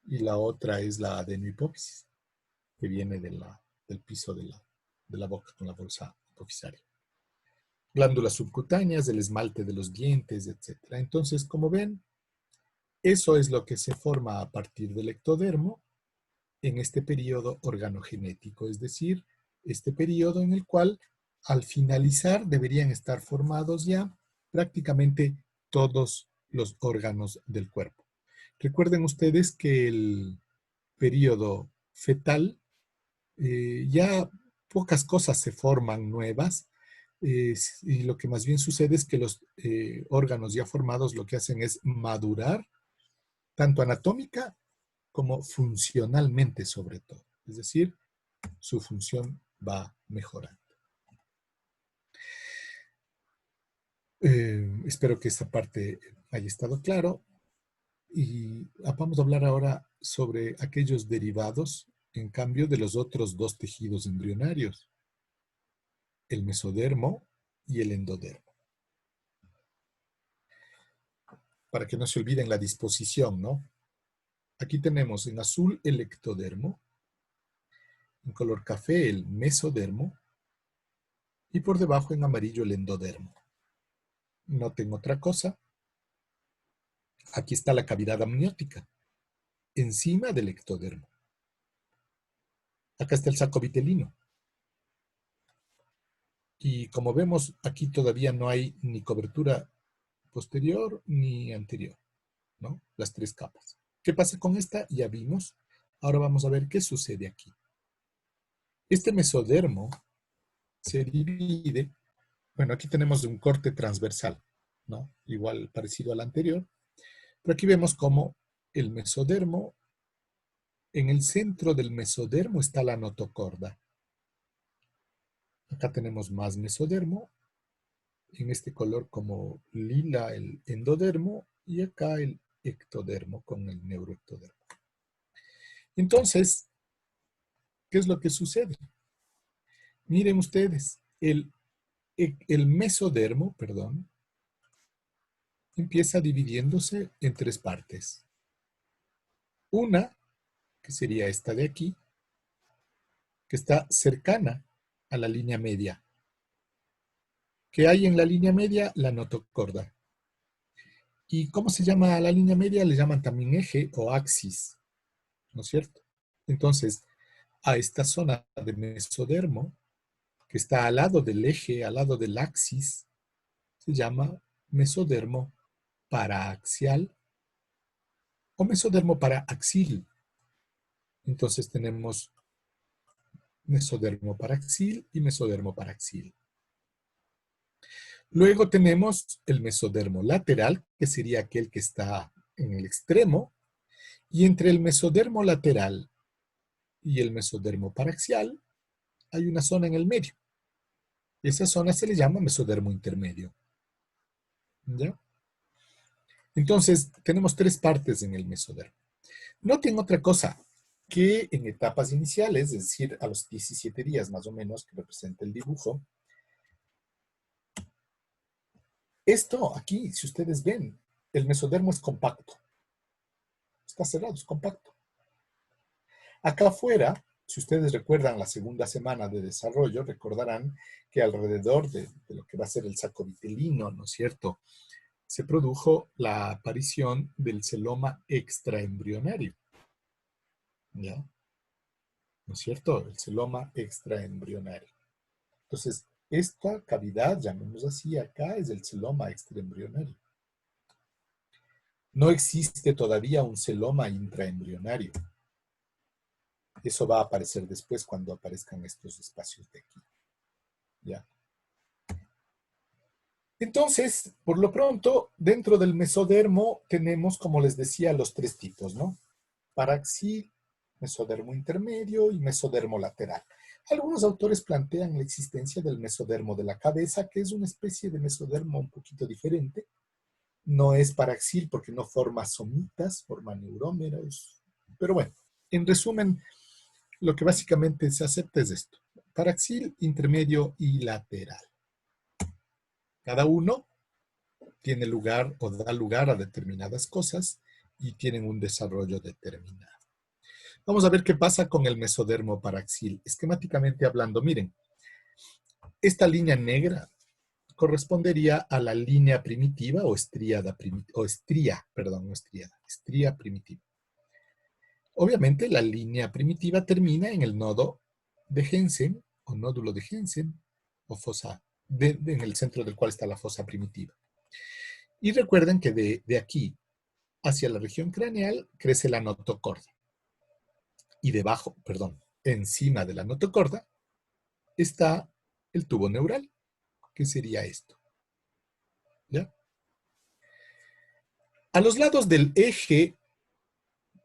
y la otra es la adenohipófisis, que viene del piso de la boca con la bolsa hipofisaria. Glándulas subcutáneas, el esmalte de los dientes, etc. Entonces, como ven, eso es lo que se forma a partir del ectodermo en este periodo organogenético, es decir, este periodo en el cual al finalizar deberían estar formados ya prácticamente todos los órganos del cuerpo. Recuerden ustedes que el periodo fetal ya pocas cosas se forman nuevas y lo que más bien sucede es que los órganos ya formados lo que hacen es madurar tanto anatómica como funcionalmente sobre todo. Es decir, su función va mejorando. Espero que esta parte haya estado claro. Y vamos a hablar ahora sobre aquellos derivados, en cambio, de los otros dos tejidos embrionarios, el mesodermo y el endodermo. Para que no se olviden la disposición, ¿no? Aquí tenemos en azul el ectodermo, en color café el mesodermo y por debajo en amarillo el endodermo. Noten otra cosa. Aquí está la cavidad amniótica, encima del ectodermo. Acá está el saco vitelino. Y como vemos, aquí todavía no hay ni cobertura posterior ni anterior, ¿no? Las tres capas. ¿Qué pasa con esta? Ya vimos. Ahora vamos a ver qué sucede aquí. Este mesodermo se divide, bueno, aquí tenemos un corte transversal, ¿no? Igual parecido al anterior, pero aquí vemos cómo el mesodermo, en el centro del mesodermo está la notocorda. Acá tenemos más mesodermo, en este color como lila el endodermo y acá el ectodermo con el neuroectodermo. Entonces, ¿qué es lo que sucede? Miren ustedes, el mesodermo, perdón, empieza dividiéndose en tres partes. Una, que sería esta de aquí, que está cercana a la línea media. ¿Qué hay en la línea media? La notocorda. ¿Y cómo se llama a la línea media? Le llaman también eje o axis, ¿no es cierto? Entonces, a esta zona de mesodermo, que está al lado del eje, al lado del axis, se llama mesodermo paraaxial o mesodermo paraaxil. Entonces tenemos mesodermo paraxil y mesodermo paraxil. Luego tenemos el mesodermo lateral, que sería aquel que está en el extremo, y entre el mesodermo lateral y el mesodermo paraxial hay una zona en el medio. Esa zona se le llama mesodermo intermedio. ¿Ya? Entonces, tenemos tres partes en el mesodermo. Noten otra cosa, que en etapas iniciales, es decir, a los 17 días más o menos que representa el dibujo, esto aquí, si ustedes ven, el mesodermo es compacto. Está cerrado, es compacto. Acá afuera, si ustedes recuerdan la segunda semana de desarrollo, recordarán que alrededor de lo que va a ser el saco vitelino, ¿no es cierto?, se produjo la aparición del celoma extraembrionario. ¿Ya? ¿No es cierto? El celoma extraembrionario. Entonces, esta cavidad, llamémoslo así, acá es el celoma extraembrionario. No existe todavía un celoma intraembrionario. Eso va a aparecer después cuando aparezcan estos espacios de aquí. ¿Ya? Entonces, por lo pronto, dentro del mesodermo tenemos, como les decía, los tres tipos, ¿no? Paraxil, mesodermo intermedio y mesodermo lateral. Algunos autores plantean la existencia del mesodermo de la cabeza, que es una especie de mesodermo un poquito diferente. No es paraxil porque no forma somitas, forma neurómeros. Pero bueno, en resumen, lo que básicamente se acepta es esto. Paraxil, intermedio y lateral. Cada uno tiene lugar o da lugar a determinadas cosas y tienen un desarrollo determinado. Vamos a ver qué pasa con el mesodermo paraxil. Esquemáticamente hablando, miren, esta línea negra correspondería a la línea primitiva o estría primitiva. Obviamente la línea primitiva termina en el nodo de Jensen o nódulo de Jensen o fosa, en el centro del cual está la fosa primitiva. Y recuerden que de aquí hacia la región craneal crece la notocorda. Y debajo, encima de la notocorda está el tubo neural, que sería esto. ¿Ya? A los lados del eje,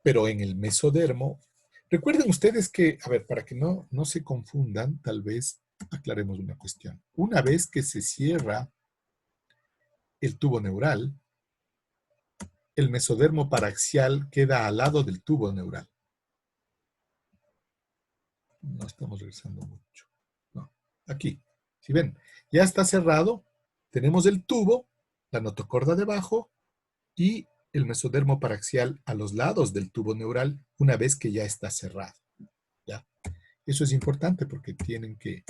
pero en el mesodermo, recuerden ustedes que, a ver, para que no se confundan, tal vez aclaremos una cuestión. Una vez que se cierra el tubo neural, el mesodermo paraxial queda al lado del tubo neural. No estamos regresando mucho. No, aquí. Si ven, ya está cerrado, tenemos el tubo, la notocorda debajo y el mesodermo paraxial a los lados del tubo neural una vez que ya está cerrado. ¿Ya? Eso es importante porque tienen que...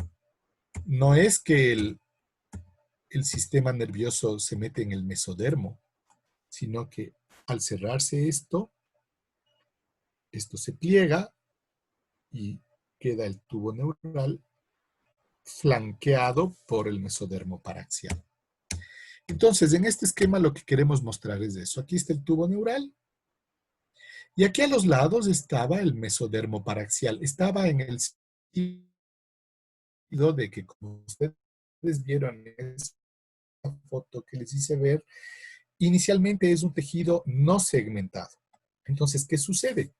No es que el sistema nervioso se mete en el mesodermo, sino que al cerrarse esto se pliega y queda el tubo neural flanqueado por el mesodermo paraxial. Entonces, en este esquema lo que queremos mostrar es eso. Aquí está el tubo neural y aquí a los lados estaba el mesodermo paraxial. Estaba en el sentido de que, como ustedes vieron en esa foto que les hice ver, inicialmente es un tejido no segmentado. Entonces, ¿qué sucede?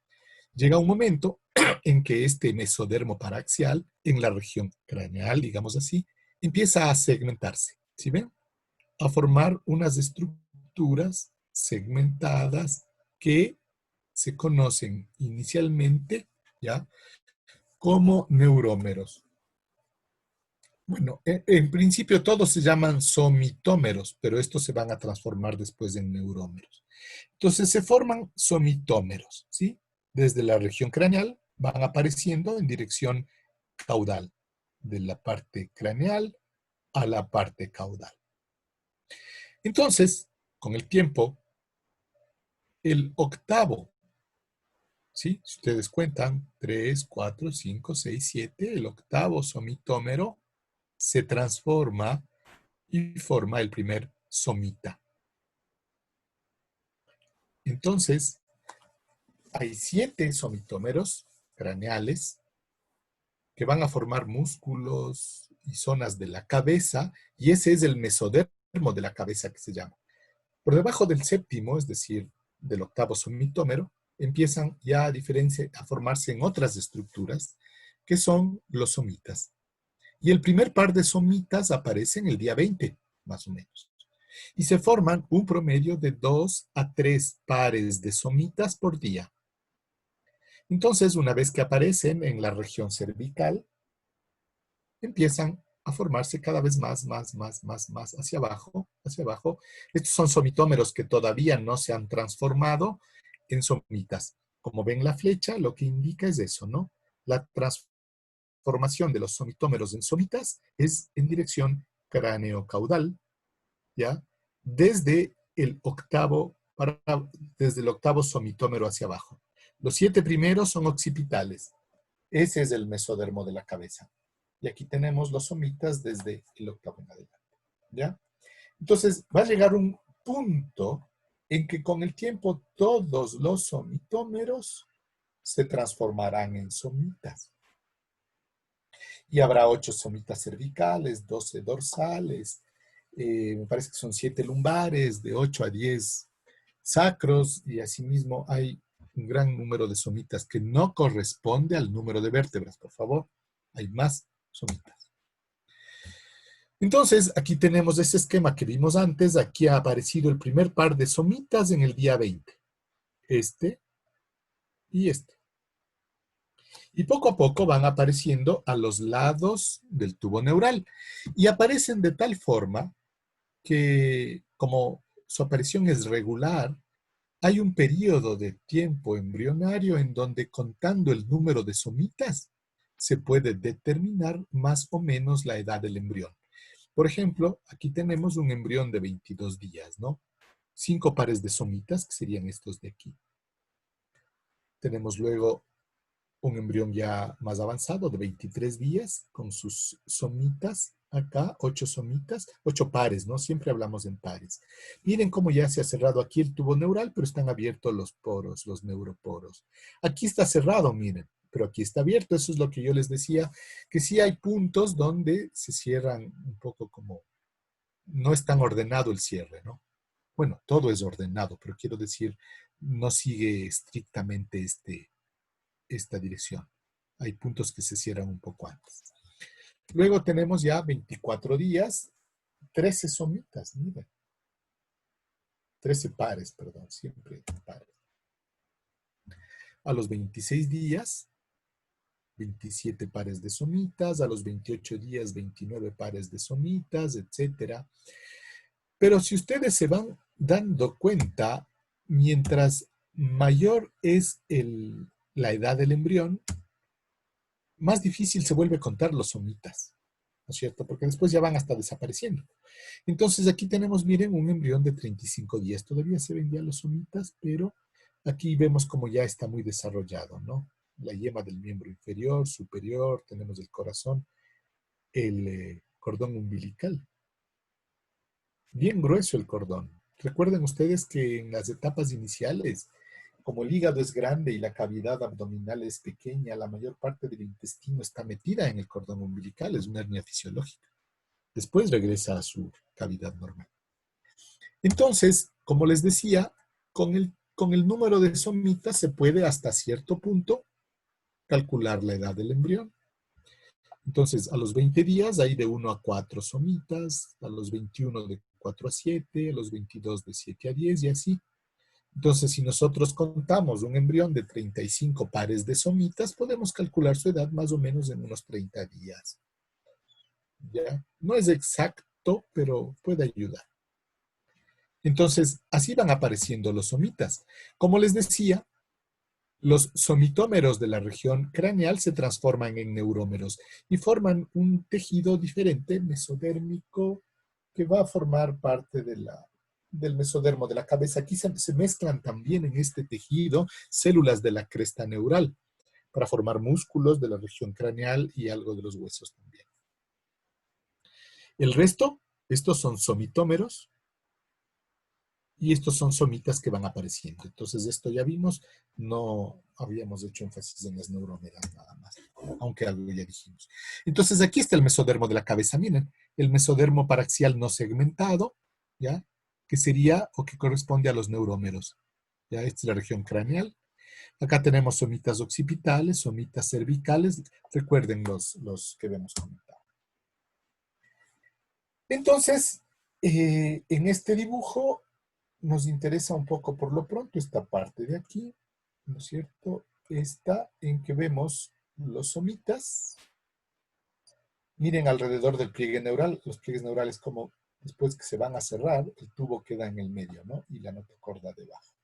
Llega un momento en que este mesodermo paraxial, en la región craneal, digamos así, empieza a segmentarse. ¿Sí ven? A formar unas estructuras segmentadas que se conocen inicialmente, ¿ya?, como neurómeros. Bueno, en principio todos se llaman somitómeros, pero estos se van a transformar después en neurómeros. Entonces se forman somitómeros, ¿sí? Desde la región craneal van apareciendo en dirección caudal, de la parte craneal a la parte caudal. Entonces, con el tiempo, el octavo, ¿sí? Si ustedes cuentan, 3, 4, 5, 6, 7, el octavo somitómero se transforma y forma el primer somita. Entonces, hay 7 somitómeros craneales que van a formar músculos y zonas de la cabeza, y ese es el mesodermo de la cabeza que se llama. Por debajo del séptimo, es decir, del octavo somitómero, empiezan ya a formarse en otras estructuras, que son los somitas. Y el primer par de somitas aparece en el día 20, más o menos. Y se forman un promedio de 2 a 3 pares de somitas por día. Entonces, una vez que aparecen en la región cervical, empiezan a formarse cada vez más hacia abajo, hacia abajo. Estos son somitómeros que todavía no se han transformado en somitas. Como ven la flecha, lo que indica es eso, ¿no? La transformación de los somitómeros en somitas es en dirección cráneo-caudal, ¿ya? Desde el octavo somitómero hacia abajo. Los 7 primeros son occipitales. Ese es el mesodermo de la cabeza. Y aquí tenemos los somitas desde el octavo en adelante. ¿Ya? Entonces, va a llegar un punto en que con el tiempo todos los somitómeros se transformarán en somitas. Y habrá 8 somitas cervicales, 12 dorsales, me parece que son 7 lumbares, de 8 a 10 sacros, y asimismo hay un gran número de somitas que no corresponde al número de vértebras, por favor. Hay más somitas. Entonces, aquí tenemos ese esquema que vimos antes. Aquí ha aparecido el primer par de somitas en el día 20. Este y este. Y poco a poco van apareciendo a los lados del tubo neural. Y aparecen de tal forma que, como su aparición es regular, hay un periodo de tiempo embrionario en donde, contando el número de somitas, se puede determinar más o menos la edad del embrión. Por ejemplo, aquí tenemos un embrión de 22 días, ¿no? 5 pares de somitas, que serían estos de aquí. Tenemos luego un embrión ya más avanzado de 23 días con sus somitas. Acá, 8 somitas, 8 pares, ¿no? Siempre hablamos en pares. Miren cómo ya se ha cerrado aquí el tubo neural, pero están abiertos los poros, los neuroporos. Aquí está cerrado, miren, pero aquí está abierto. Eso es lo que yo les decía, que sí hay puntos donde se cierran un poco como, no es tan ordenado el cierre, ¿no? Bueno, todo es ordenado, pero quiero decir, no sigue estrictamente esta dirección. Hay puntos que se cierran un poco antes. Luego tenemos ya 24 días, 13 somitas, miren. 13 pares, perdón, siempre pares. A los 26 días, 27 pares de somitas, a los 28 días, 29 pares de somitas, etc. Pero si ustedes se van dando cuenta, mientras mayor es la edad del embrión, más difícil se vuelve contar los somitas, ¿no es cierto? Porque después ya van hasta desapareciendo. Entonces aquí tenemos, miren, un embrión de 35 días. Todavía se ven ya los somitas, pero aquí vemos como ya está muy desarrollado, ¿no? La yema del miembro inferior, superior, tenemos el corazón, el cordón umbilical. Bien grueso el cordón. Recuerden ustedes que en las etapas iniciales, como el hígado es grande y la cavidad abdominal es pequeña, la mayor parte del intestino está metida en el cordón umbilical, es una hernia fisiológica. Después regresa a su cavidad normal. Entonces, como les decía, con el número de somitas se puede hasta cierto punto calcular la edad del embrión. Entonces, a los 20 días hay de 1 a 4 somitas, a los 21 de 4 a 7, a los 22 de 7 a 10 y así. Entonces, si nosotros contamos un embrión de 35 pares de somitas, podemos calcular su edad más o menos en unos 30 días. ¿ya? No es exacto, pero puede ayudar. Entonces, así van apareciendo los somitas. Como les decía, los somitómeros de la región craneal se transforman en neurómeros y forman un tejido diferente, mesodérmico, que va a formar parte del mesodermo de la cabeza. Aquí se mezclan también en este tejido células de la cresta neural para formar músculos de la región craneal y algo de los huesos también. El resto, estos son somitómeros y estos son somitas que van apareciendo. Entonces, esto ya vimos, no habíamos hecho énfasis en las neurómeras nada más, aunque algo ya dijimos. Entonces, aquí está el mesodermo de la cabeza. Miren, el mesodermo paraxial no segmentado, ¿ya? Que sería o que corresponde a los neurómeros. ¿Ya? Esta es la región craneal. Acá tenemos somitas occipitales, somitas cervicales. Recuerden los que vemos comentado. Entonces, en este dibujo nos interesa un poco por lo pronto esta parte de aquí, ¿no es cierto? Esta en que vemos los somitas. Miren alrededor del pliegue neural, los pliegues neurales como después que se van a cerrar, el tubo queda en el medio, ¿no? Y la notocorda debajo.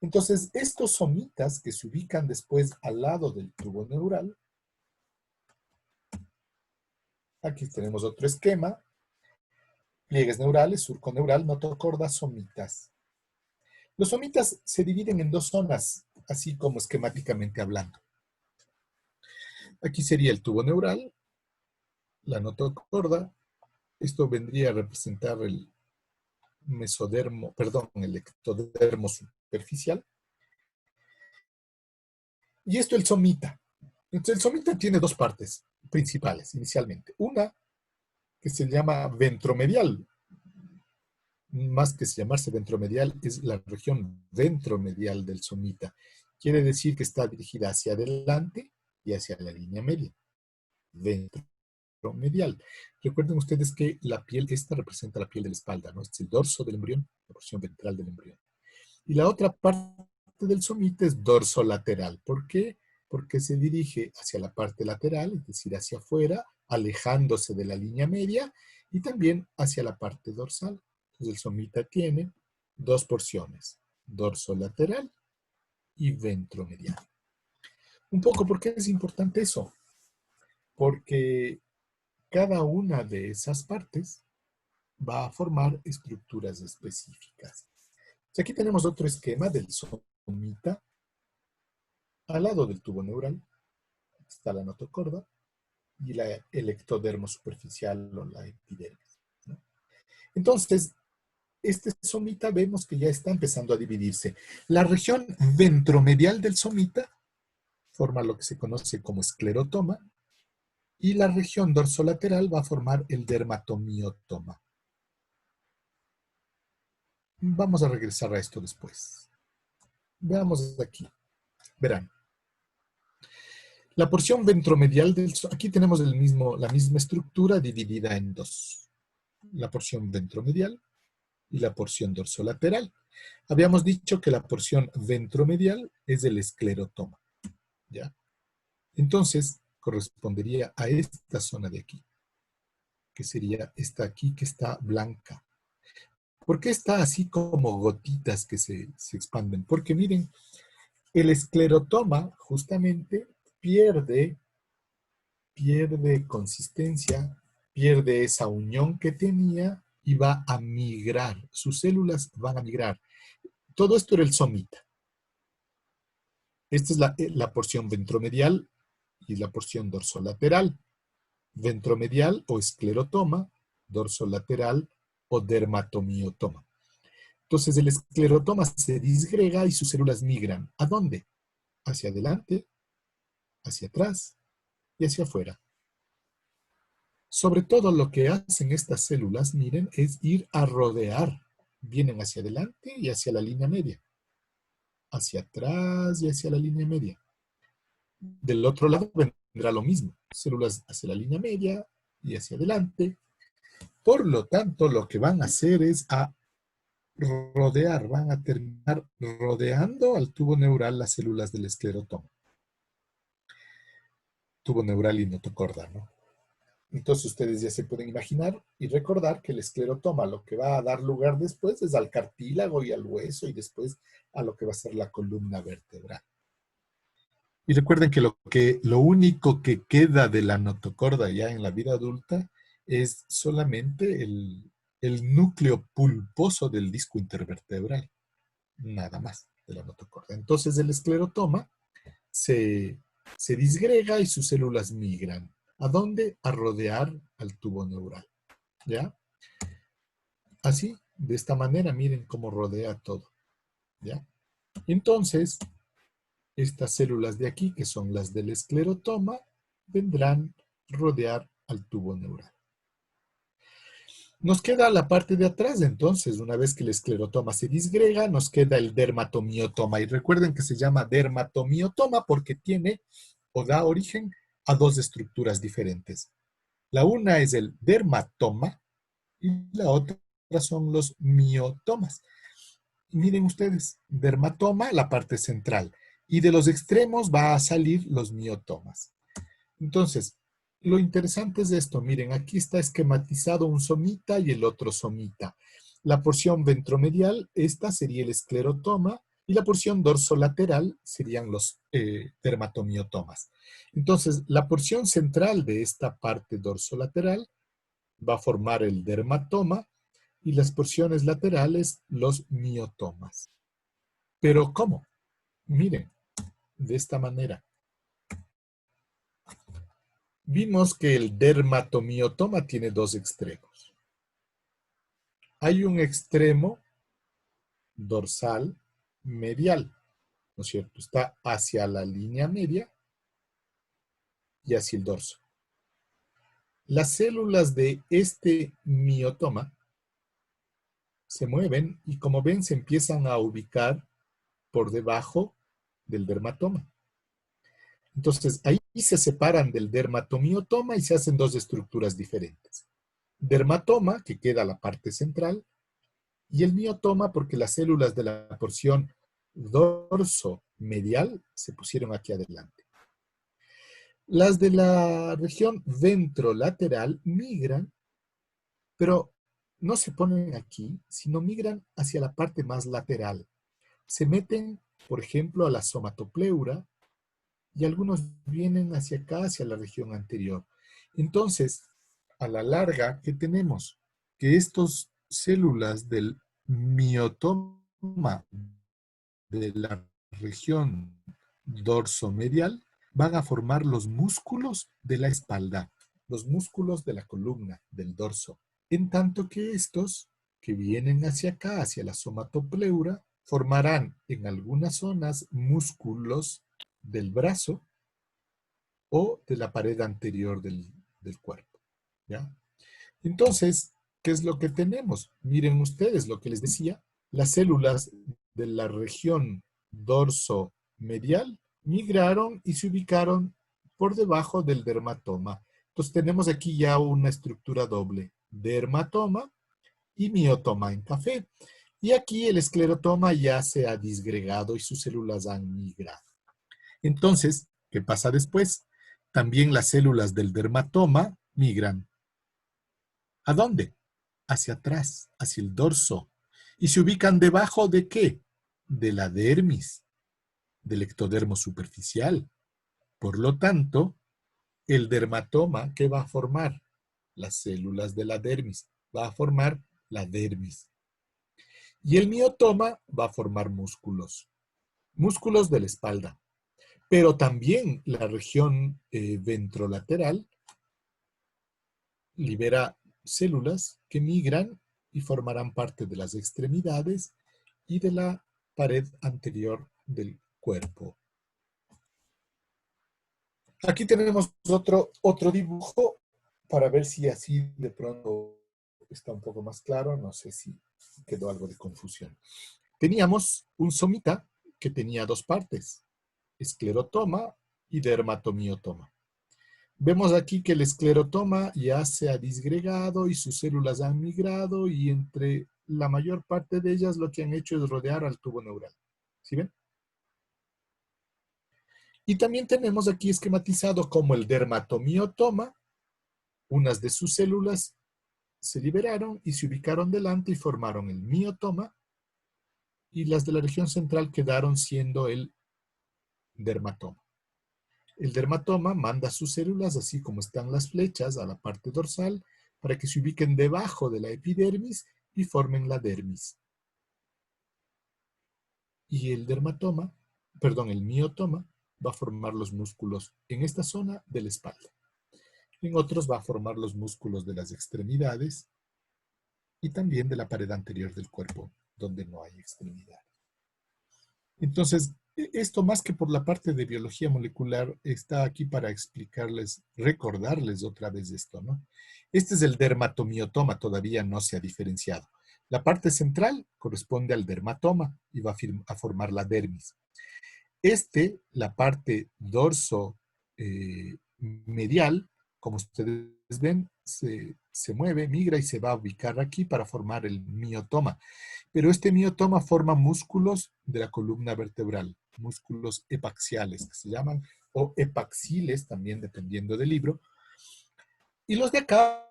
Entonces, estos somitas que se ubican después al lado del tubo neural, aquí tenemos otro esquema, pliegues neurales, surco neural, notocorda, somitas. Los somitas se dividen en dos zonas, así como esquemáticamente hablando. Aquí sería el tubo neural, la notocorda. Esto vendría a representar el mesodermo, perdón, el ectodermo superficial. Y esto el somita. Entonces el somita tiene dos partes principales inicialmente. Una que se llama ventromedial. Más que llamarse ventromedial, es la región ventromedial del somita. Quiere decir que está dirigida hacia adelante y hacia la línea media. Ventromedial. Recuerden ustedes que la piel, esta representa la piel de la espalda, ¿no? Este es el dorso del embrión, la porción ventral del embrión. Y la otra parte del somita es dorso lateral. ¿Por qué? Porque se dirige hacia la parte lateral, es decir, hacia afuera, alejándose de la línea media, y también hacia la parte dorsal. Entonces el somita tiene dos porciones, dorso lateral y ventromedial. Un poco, ¿por qué es importante eso? Porque cada una de esas partes va a formar estructuras específicas. Aquí tenemos otro esquema del somita. Al lado del tubo neural está la notocorda y el ectodermo superficial o la epidermis, ¿no? Entonces, este somita vemos que ya está empezando a dividirse. La región ventromedial del somita forma lo que se conoce como esclerotoma y la región dorsolateral va a formar el dermatomiotoma. Vamos a regresar a esto después. Veamos aquí. Verán. La porción ventromedial aquí tenemos la misma estructura dividida en dos. La porción ventromedial y la porción dorsolateral. Habíamos dicho que la porción ventromedial es el esclerotoma, ¿ya? Entonces, correspondería a esta zona de aquí, que sería esta aquí que está blanca. ¿Por qué está así como gotitas que se expanden? Porque miren, el esclerotoma justamente pierde consistencia, pierde esa unión que tenía y va a migrar. Sus células van a migrar. Todo esto era el somita. Esta es la porción ventromedial y la porción dorsolateral. Ventromedial o esclerotoma, dorsolateral o dermatomiotoma. Entonces el esclerotoma se disgrega y sus células migran. ¿A dónde? Hacia adelante, hacia atrás y hacia afuera. Sobre todo lo que hacen estas células, miren, es ir a rodear. Vienen hacia adelante y hacia la línea media. Hacia atrás y hacia la línea media. Del otro lado vendrá lo mismo. Células hacia la línea media y hacia adelante. Por lo tanto, lo que van a hacer es a rodear, van a terminar rodeando al tubo neural las células del esclerotoma. Tubo neural y notocorda, ¿no? Entonces ustedes ya se pueden imaginar y recordar que el esclerotoma lo que va a dar lugar después es al cartílago y al hueso y después a lo que va a ser la columna vertebral. Y recuerden que lo único que queda de la notocorda ya en la vida adulta es solamente el núcleo pulposo del disco intervertebral, nada más de la notocorda. Entonces el esclerotoma se, se disgrega y sus células migran. ¿A dónde? A rodear al tubo neural. ¿Ya? Así, de esta manera, miren cómo rodea todo. ¿Ya? Entonces, estas células de aquí, que son las del esclerotoma, vendrán a rodear al tubo neural. Nos queda la parte de atrás, entonces, una vez que el esclerotoma se disgrega, nos queda el dermatomiotoma. Y recuerden que se llama dermatomiotoma porque tiene o da origen a dos estructuras diferentes. La una es el dermatoma y la otra son los miotomas. Miren ustedes, dermatoma, la parte central, y de los extremos va a salir los miotomas. Entonces, lo interesante es esto, miren, aquí está esquematizado un somita y el otro somita. La porción ventromedial, esta sería el esclerotoma, y la porción dorsolateral serían los dermatomiotomas. Entonces, la porción central de esta parte dorsolateral va a formar el dermatoma y las porciones laterales los miotomas. ¿Pero cómo? Miren, de esta manera. Vimos que el dermatomiotoma tiene dos extremos. Hay un extremo dorsal medial, ¿no es cierto? Está hacia la línea media y hacia el dorso. Las células de este miotoma se mueven y, como ven, se empiezan a ubicar por debajo del dermatoma. Entonces, ahí se separan del dermatomiotoma y se hacen dos estructuras diferentes. Dermatoma, que queda la parte central, y el miotoma porque las células de la porción dorso-medial se pusieron aquí adelante. Las de la región ventrolateral migran, pero no se ponen aquí, sino migran hacia la parte más lateral. Se meten, por ejemplo, a la somatopleura y algunos vienen hacia acá, hacia la región anterior. Entonces, a la larga, ¿qué tenemos? Que estas células del miotoma de la región dorsomedial van a formar los músculos de la espalda, los músculos de la columna, del dorso. En tanto que estos, que vienen hacia acá, hacia la somatopleura, formarán en algunas zonas músculos del brazo o de la pared anterior del cuerpo. ¿Ya? Entonces, ¿qué es lo que tenemos? Miren ustedes lo que les decía, las células de la región dorso-medial migraron y se ubicaron por debajo del dermatoma. Entonces tenemos aquí ya una estructura doble, dermatoma y miotoma en café. Y aquí el esclerotoma ya se ha disgregado y sus células han migrado. Entonces, ¿qué pasa después? También las células del dermatoma migran. ¿A dónde? Hacia atrás, hacia el dorso. ¿Y se ubican debajo de qué? De la dermis, del ectodermo superficial. Por lo tanto, el dermatoma, ¿qué va a formar? Las células de la dermis. Va a formar la dermis. Y el miotoma va a formar músculos. Músculos de la espalda. Pero también la región ventrolateral libera células que migran y formarán parte de las extremidades y de la pared anterior del cuerpo. Aquí tenemos otro dibujo para ver si así de pronto está un poco más claro. No sé si quedó algo de confusión. Teníamos un somita que tenía dos partes, esclerotoma y dermatomiotoma. Vemos aquí que el esclerotoma ya se ha disgregado y sus células han migrado y entre la mayor parte de ellas lo que han hecho es rodear al tubo neural. ¿Sí ven? Y también tenemos aquí esquematizado como el dermatomiotoma Unas de sus células se liberaron y se ubicaron delante y formaron el miotoma, y las de la región central quedaron siendo el dermatoma. El dermatoma manda sus células, así como están las flechas, a la parte dorsal para que se ubiquen debajo de la epidermis y formen la dermis. Y el miotoma va a formar los músculos en esta zona de la espalda. En otros va a formar los músculos de las extremidades y también de la pared anterior del cuerpo, donde no hay extremidad. Entonces, esto más que por la parte de biología molecular, está aquí para explicarles, recordarles otra vez esto, ¿no? Este es el dermatomiotoma, todavía no se ha diferenciado. La parte central corresponde al dermatoma y va a formar la dermis. La parte dorso medial, como ustedes ven, se mueve, migra y se va a ubicar aquí para formar el miotoma. Pero este miotoma forma músculos de la columna vertebral, músculos epaxiales que se llaman, o epaxiles también dependiendo del libro. Y los de acá,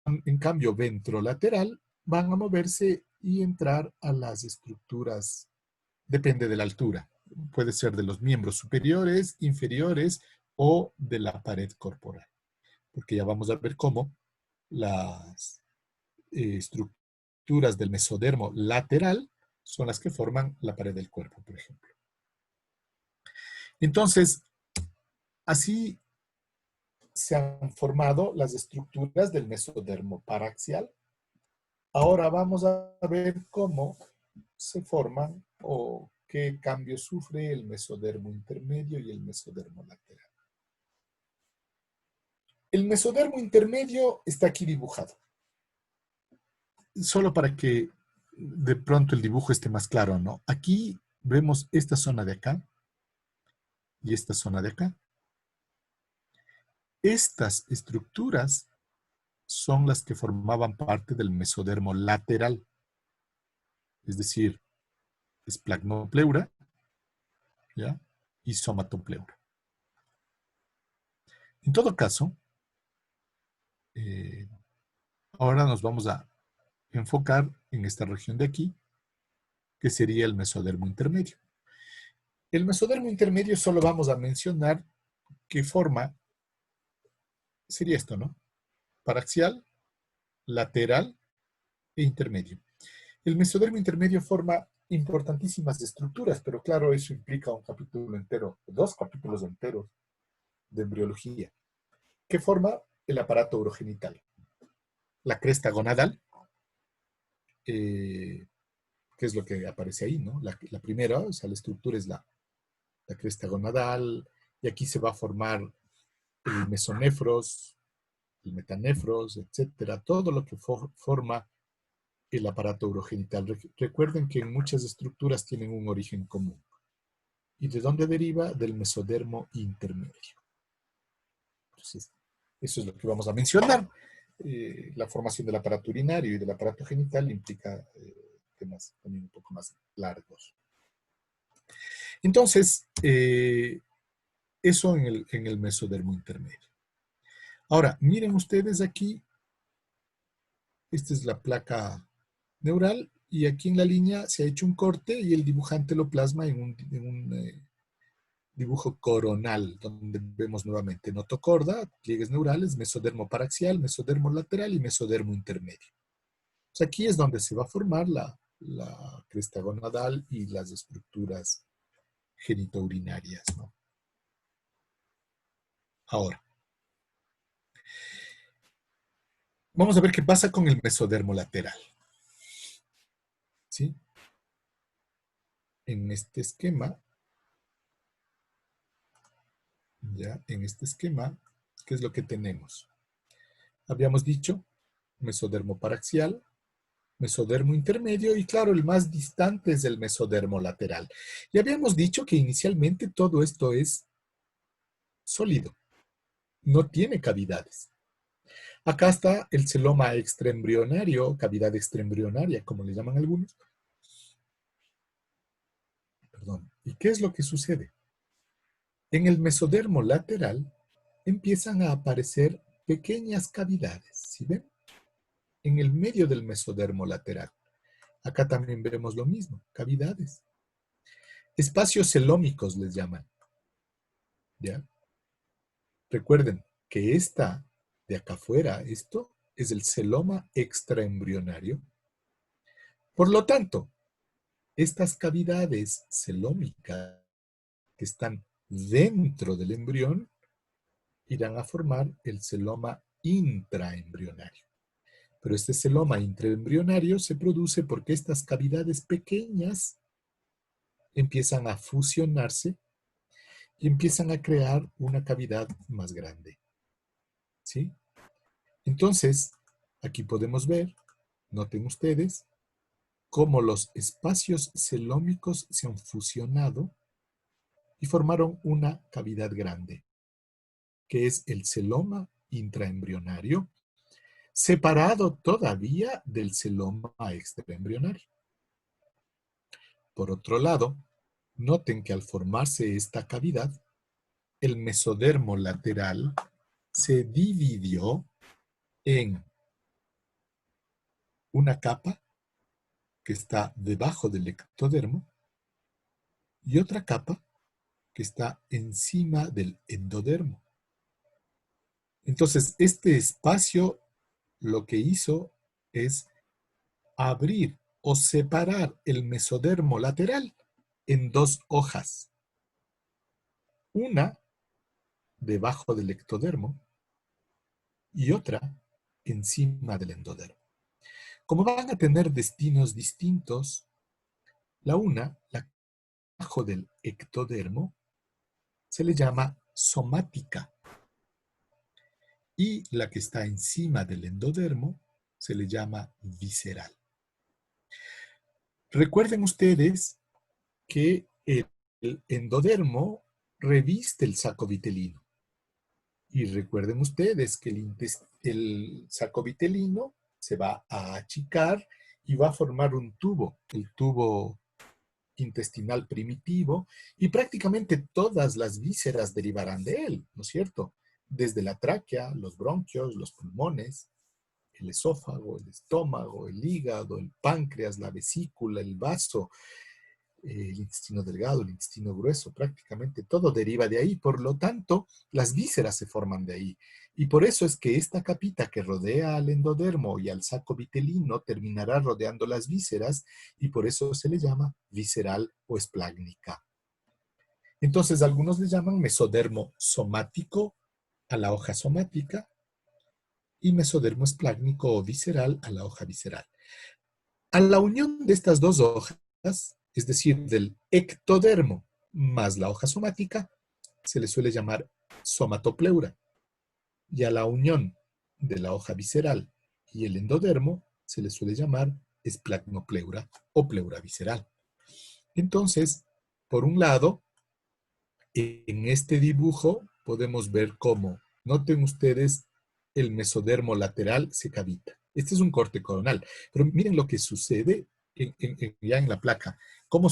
en cambio ventrolateral, van a moverse y entrar a las estructuras, depende de la altura. Puede ser de los miembros superiores, inferiores o de la pared corporal. Porque ya vamos a ver cómo las estructuras del mesodermo lateral son las que forman la pared del cuerpo, por ejemplo. Entonces, así se han formado las estructuras del mesodermo paraxial. Ahora vamos a ver cómo se forman o qué cambios sufre el mesodermo intermedio y el mesodermo lateral. El mesodermo intermedio está aquí dibujado. Solo para que de pronto el dibujo esté más claro, ¿no? Aquí vemos esta zona de acá y esta zona de acá. Estas estructuras son las que formaban parte del mesodermo lateral, es decir, esplagmopleura, ¿ya? Y somatopleura. En todo caso, ahora nos vamos a enfocar en esta región de aquí, que sería el mesodermo intermedio. El mesodermo intermedio solo vamos a mencionar que forma, sería esto, ¿no? Paraxial, lateral e intermedio. El mesodermo intermedio forma importantísimas estructuras, pero claro, eso implica un capítulo entero, 2 capítulos enteros de embriología, que forma el aparato urogenital. La cresta gonadal, que es lo que aparece ahí, ¿no? La primera, o sea, la estructura es la cresta gonadal, y aquí se va a formar el mesonefros, el metanefros, etcétera, todo lo que forma el aparato urogenital. Recuerden que muchas estructuras tienen un origen común. ¿Y de dónde deriva? Del mesodermo intermedio. Entonces, eso es lo que vamos a mencionar. La formación del aparato urinario y del aparato genital implica temas también un poco más largos. Entonces, eso en el mesodermo intermedio. Ahora, miren ustedes aquí, esta es la placa neural, y aquí en la línea se ha hecho un corte y el dibujante lo plasma en un dibujo coronal, donde vemos nuevamente notocorda, pliegues neurales, mesodermo paraxial, mesodermo lateral y mesodermo intermedio. Pues aquí es donde se va a formar la cresta gonadal y las estructuras genitourinarias, ¿no? Ahora, vamos a ver qué pasa con el mesodermo lateral. ¿Sí? En este esquema, ya, en este esquema, ¿qué es lo que tenemos? Habíamos dicho mesodermo paraxial, mesodermo intermedio y claro, el más distante es el mesodermo lateral. Y habíamos dicho que inicialmente todo esto es sólido, no tiene cavidades. Acá está el celoma extraembrionario, cavidad extraembrionaria, como le llaman algunos. Perdón. ¿Y qué es lo que sucede? En el mesodermo lateral empiezan a aparecer pequeñas cavidades, ¿sí ven? En el medio del mesodermo lateral. Acá también vemos lo mismo, cavidades. Espacios celómicos les llaman, ¿ya? Recuerden que esta de acá afuera, esto es el celoma extraembrionario. Por lo tanto, estas cavidades celómicas que están dentro del embrión irán a formar el celoma intraembrionario. Pero este celoma intraembrionario se produce porque estas cavidades pequeñas empiezan a fusionarse y empiezan a crear una cavidad más grande. ¿Sí? Entonces, aquí podemos ver, noten ustedes, cómo los espacios celómicos se han fusionado y formaron una cavidad grande, que es el celoma intraembrionario, separado todavía del celoma extraembrionario. Por otro lado, noten que al formarse esta cavidad, el mesodermo lateral se dividió en una capa que está debajo del ectodermo y otra capa que está encima del endodermo. Entonces, este espacio lo que hizo es abrir o separar el mesodermo lateral en dos hojas. Una debajo del ectodermo y otra encima del endodermo. Como van a tener destinos distintos, la debajo del ectodermo, se le llama somática y la que está encima del endodermo se le llama visceral. Recuerden ustedes que el endodermo reviste el saco vitelino. Y recuerden ustedes que el saco vitelino se va a achicar y va a formar un tubo, el tubo intestinal primitivo, y prácticamente todas las vísceras derivarán de él, ¿no es cierto? Desde la tráquea, los bronquios, los pulmones, el esófago, el estómago, el hígado, el páncreas, la vesícula, el vaso, el intestino delgado, el intestino grueso, prácticamente todo deriva de ahí. Por lo tanto, las vísceras se forman de ahí. Y por eso es que esta capita que rodea al endodermo y al saco vitelino terminará rodeando las vísceras y por eso se le llama visceral o esplácnica. Entonces, algunos le llaman mesodermo somático a la hoja somática y mesodermo esplácnico o visceral a la hoja visceral. A la unión de estas dos hojas, es decir, del ectodermo más la hoja somática, se le suele llamar somatopleura. Y a la unión de la hoja visceral y el endodermo se le suele llamar esplanopleura o pleura visceral. Entonces, por un lado, en este dibujo podemos ver cómo, noten ustedes, el mesodermo lateral se cavita. Este es un corte coronal, pero miren lo que sucede ya en la placa. Cómo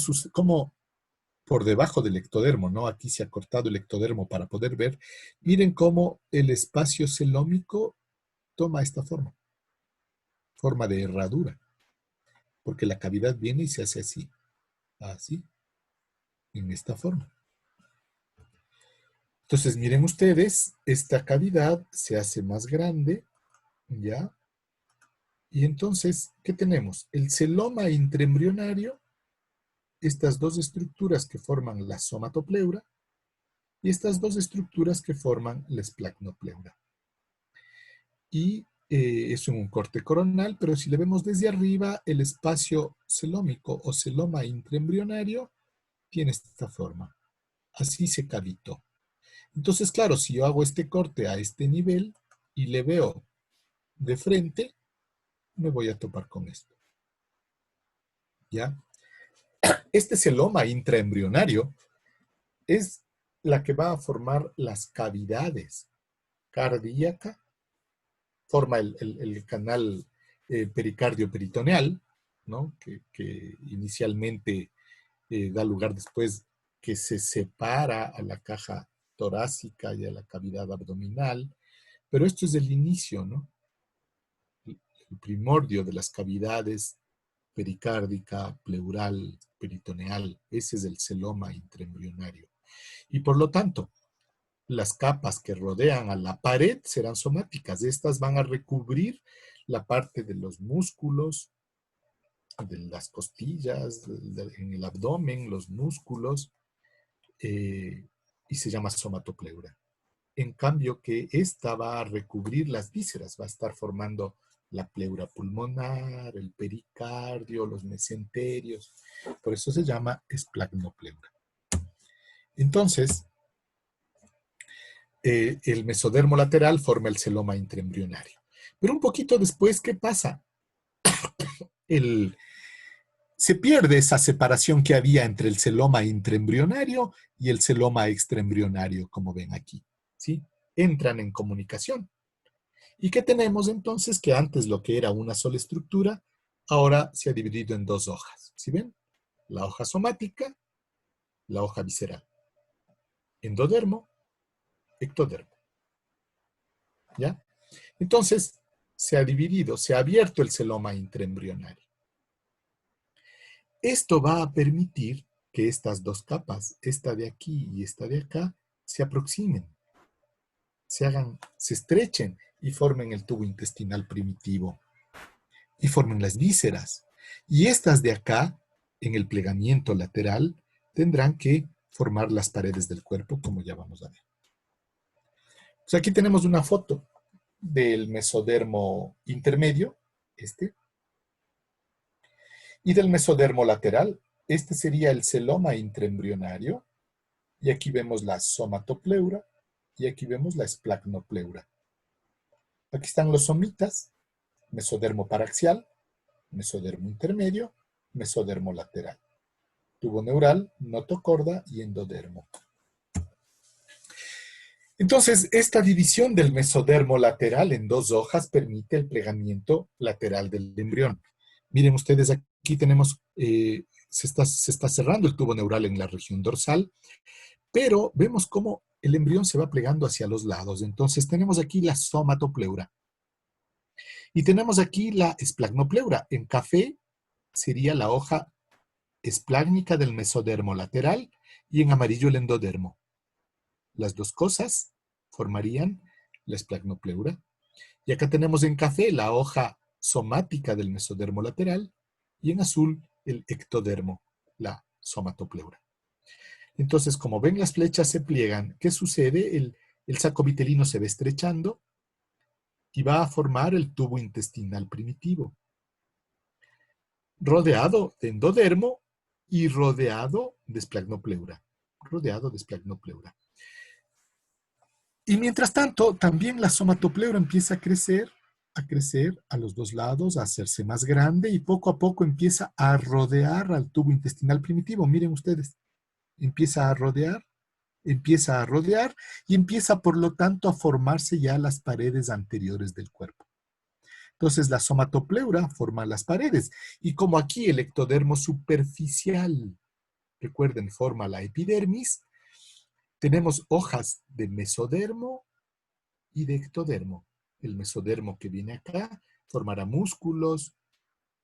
por debajo del ectodermo, ¿no? Aquí se ha cortado el ectodermo para poder ver. Miren cómo el espacio celómico toma esta forma de herradura, porque la cavidad viene y se hace así, en esta forma. Entonces, miren ustedes, esta cavidad se hace más grande, ¿ya? Y entonces, ¿qué tenemos? El celoma intraembrionario, estas dos estructuras que forman la somatopleura, y estas dos estructuras que forman la esplacnopleura. Y es un corte coronal, pero si le vemos desde arriba, el espacio celómico o celoma intraembrionario tiene esta forma. Así se cavitó. Entonces, claro, si yo hago este corte a este nivel y le veo de frente, me voy a topar con esto. ¿Ya? Este celoma intraembrionario es la que va a formar las cavidades cardíaca, forma el canal pericardio-peritoneal, ¿no? que inicialmente da lugar después que se separa a la caja torácica y a la cavidad abdominal. Pero esto es el inicio, ¿no? El primordio de las cavidades pericárdica, pleural, peritoneal. Ese es el celoma intraembrionario. Y por lo tanto, las capas que rodean a la pared serán somáticas. Estas van a recubrir la parte de los músculos, de las costillas, en el abdomen, los músculos, y se llama somatopleura. En cambio que esta va a recubrir las vísceras, va a estar formando la pleura pulmonar, el pericardio, los mesenterios. Por eso se llama esplagmopleura. Entonces, el mesodermo lateral forma el celoma intraembrionario. Pero un poquito después, ¿qué pasa? Se pierde esa separación que había entre el celoma intraembrionario y el celoma extraembrionario, como ven aquí. ¿Sí? Entran en comunicación. ¿Y qué tenemos entonces? Que antes lo que era una sola estructura, ahora se ha dividido en dos hojas. ¿Sí ven? La hoja somática, la hoja visceral. Endodermo, ectodermo. ¿Ya? Entonces, se ha dividido, se ha abierto el celoma intraembrionario. Esto va a permitir que estas dos capas, esta de aquí y esta de acá, se aproximen, se estrechen y formen el tubo intestinal primitivo y formen las vísceras. Y estas de acá, en el plegamiento lateral, tendrán que formar las paredes del cuerpo, como ya vamos a ver. Pues aquí tenemos una foto del mesodermo intermedio, y del mesodermo lateral. Este sería el celoma intraembrionario, y aquí vemos la somatopleura, y aquí vemos la esplagmopleura. Aquí están los somitas, mesodermo paraxial, mesodermo intermedio, mesodermo lateral, tubo neural, notocorda y endodermo. Entonces, esta división del mesodermo lateral en dos hojas permite el plegamiento lateral del embrión. Miren ustedes, aquí tenemos, se está cerrando el tubo neural en la región dorsal, pero vemos cómo el embrión se va plegando hacia los lados. Entonces, tenemos aquí la somatopleura. Y tenemos aquí la esplagmopleura. En café sería la hoja esplágnica del mesodermo lateral y en amarillo el endodermo. Las dos cosas formarían la esplagmopleura. Y acá tenemos en café la hoja somática del mesodermo lateral y en azul el ectodermo, la somatopleura. Entonces, como ven, las flechas se pliegan. ¿Qué sucede? El saco vitelino se va estrechando y va a formar el tubo intestinal primitivo, rodeado de endodermo y rodeado de esplagmopleura. Rodeado de esplagmopleura. Y mientras tanto, también la somatopleura empieza a crecer a los dos lados, a hacerse más grande y poco a poco empieza a rodear al tubo intestinal primitivo. Miren ustedes, empieza a rodear y empieza por lo tanto a formarse ya las paredes anteriores del cuerpo. Entonces la somatopleura forma las paredes y como aquí el ectodermo superficial, recuerden, forma la epidermis, tenemos hojas de mesodermo y de ectodermo. El mesodermo que viene acá formará músculos,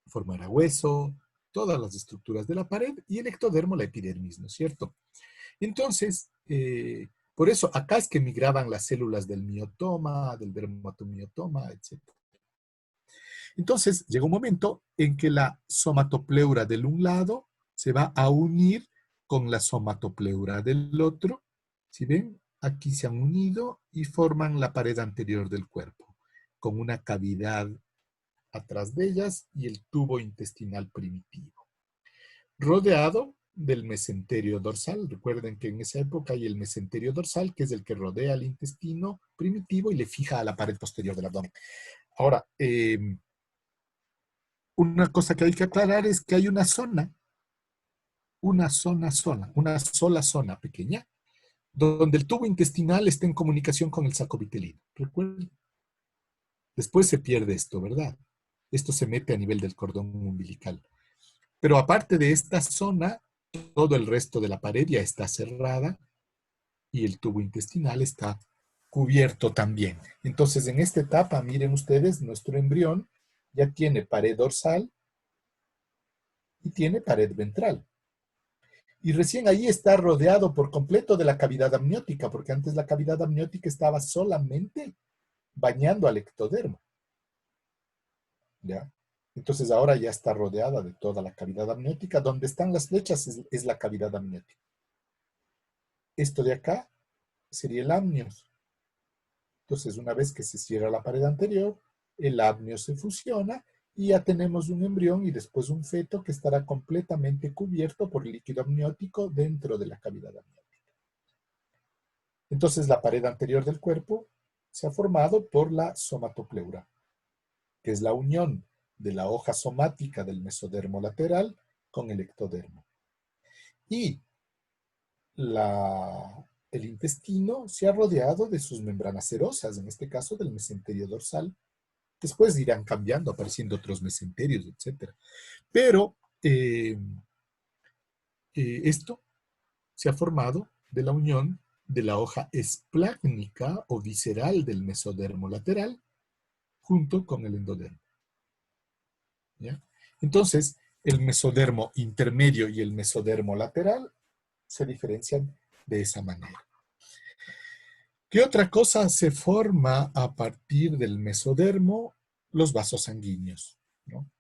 formará hueso, todas las estructuras de la pared y el ectodermo la epidermis, ¿no es cierto? Entonces, por eso acá es que migraban las células del miotoma, del dermatomiotoma, etc. Entonces, llega un momento en que la somatopleura del un lado se va a unir con la somatopleura del otro. ¿Sí ven? Aquí se han unido y forman la pared anterior del cuerpo, con una cavidad atrás de ellas y el tubo intestinal primitivo. Rodeado del mesenterio dorsal. Recuerden que en esa época hay el mesenterio dorsal, que es el que rodea el intestino primitivo y le fija a la pared posterior del abdomen. Ahora, una cosa que hay que aclarar es que hay una sola zona pequeña, donde el tubo intestinal está en comunicación con el saco vitelino. Recuerden. Después se pierde esto, ¿verdad? Esto se mete a nivel del cordón umbilical. Pero aparte de esta zona, todo el resto de la pared ya está cerrada y el tubo intestinal está cubierto también. Entonces, en esta etapa, miren ustedes, nuestro embrión ya tiene pared dorsal y tiene pared ventral. Y recién ahí está rodeado por completo de la cavidad amniótica, porque antes la cavidad amniótica estaba solamente bañando al ectodermo. ¿Ya? Entonces ahora ya está rodeada de toda la cavidad amniótica. Donde están las flechas es la cavidad amniótica. Esto de acá sería el amnios. Entonces, una vez que se cierra la pared anterior, el amnio se fusiona y ya tenemos un embrión y después un feto que estará completamente cubierto por líquido amniótico dentro de la cavidad amniótica. Entonces, la pared anterior del cuerpo se ha formado por la somatopleura, que es la unión de la hoja somática del mesodermo lateral con el ectodermo. Y el intestino se ha rodeado de sus membranas serosas, en este caso del mesenterio dorsal. Después irán cambiando, apareciendo otros mesenterios, etc. Pero esto se ha formado de la unión de la hoja esplácnica o visceral del mesodermo lateral junto con el endodermo. ¿Ya? Entonces, el mesodermo intermedio y el mesodermo lateral se diferencian de esa manera. ¿Qué otra cosa se forma a partir del mesodermo? Los vasos sanguíneos, ¿no?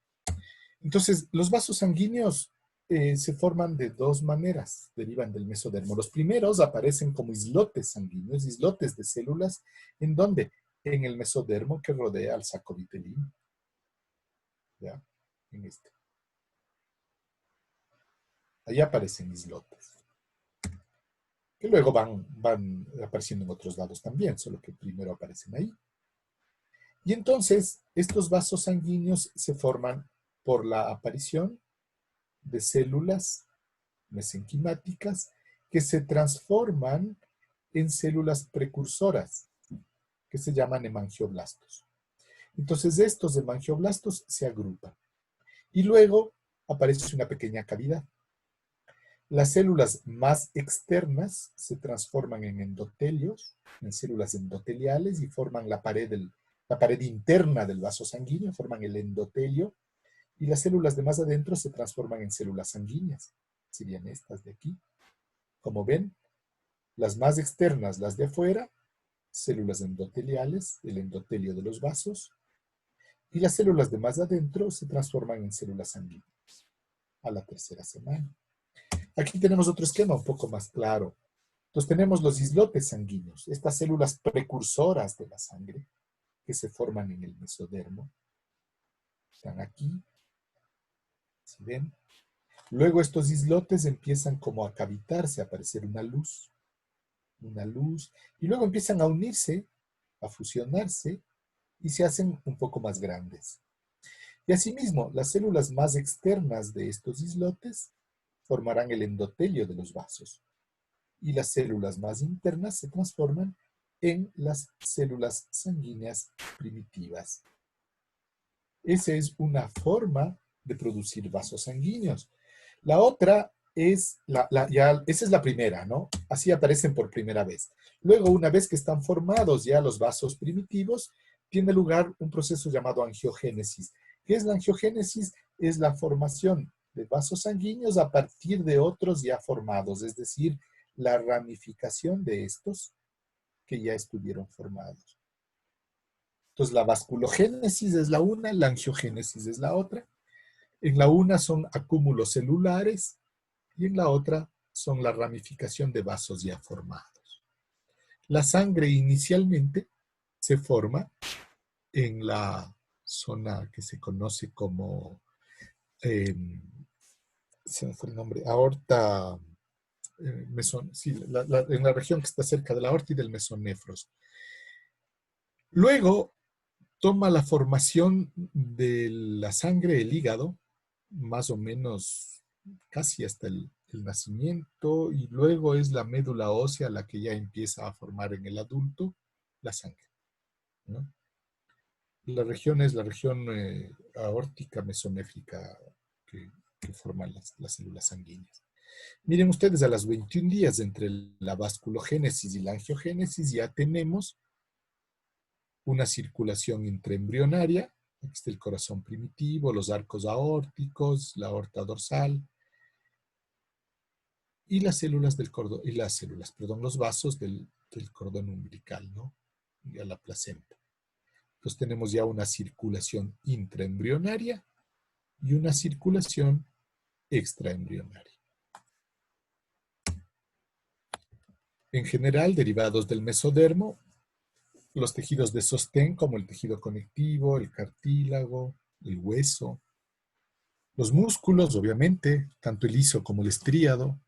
Entonces, los vasos sanguíneos se forman de dos maneras, derivan del mesodermo. Los primeros aparecen como islotes sanguíneos, islotes de células, ¿en dónde? En el mesodermo que rodea al saco vitelino. ¿Ya? En este. Ahí aparecen islotes. Que luego van apareciendo en otros lados también, solo que primero aparecen ahí. Y entonces, estos vasos sanguíneos se forman por la aparición de células mesenquimáticas que se transforman en células precursoras, que se llaman hemangioblastos. Entonces, estos hemangioblastos se agrupan. Y luego aparece una pequeña cavidad. Las células más externas se transforman en endotelios, en células endoteliales y forman la pared interna del vaso sanguíneo, forman el endotelio, y las células de más adentro se transforman en células sanguíneas. Serían estas de aquí. Como ven, las más externas, las de afuera, células endoteliales, el endotelio de los vasos, y las células de más adentro se transforman en células sanguíneas a la tercera semana. Aquí tenemos otro esquema un poco más claro. Entonces tenemos los islotes sanguíneos, estas células precursoras de la sangre que se forman en el mesodermo. Están aquí. ¿Sí ven? Luego estos islotes empiezan como a cavitarse, a aparecer una luz, y luego empiezan a unirse, a fusionarse, y se hacen un poco más grandes. Y asimismo, las células más externas de estos islotes formarán el endotelio de los vasos. Y las células más internas se transforman en las células sanguíneas primitivas. Esa es una forma de producir vasos sanguíneos. La otra es, esa es la primera, ¿no? Así aparecen por primera vez. Luego, una vez que están formados ya los vasos primitivos, tiene lugar un proceso llamado angiogénesis. ¿Qué es la angiogénesis? Es la formación de vasos sanguíneos a partir de otros ya formados, es decir, la ramificación de estos que ya estuvieron formados. Entonces, la vasculogénesis es la una, la angiogénesis es la otra. En la una son acúmulos celulares y en la otra son la ramificación de vasos ya formados. La sangre inicialmente se forma en la zona que se conoce como, se me fue el nombre, aorta, sí, en la región que está cerca de la aorta y del mesonefros. Luego toma la formación de la sangre, el hígado, más o menos casi hasta el nacimiento, y luego es la médula ósea la que ya empieza a formar en el adulto la sangre, ¿no? La región es la región aórtica mesonéfrica que forman las células sanguíneas. Miren ustedes, a los 21 días entre la vasculogénesis y la angiogénesis ya tenemos una circulación intraembrionaria, aquí está el corazón primitivo, los arcos aórticos, la aorta dorsal, y las células del cordón, los vasos del cordón umbilical, ¿no? Y a la placenta. Entonces tenemos ya una circulación intraembrionaria y una circulación extraembrionaria. En general, derivados del mesodermo, los tejidos de sostén como el tejido conectivo, el cartílago, el hueso, los músculos, obviamente, tanto el liso como el estríado,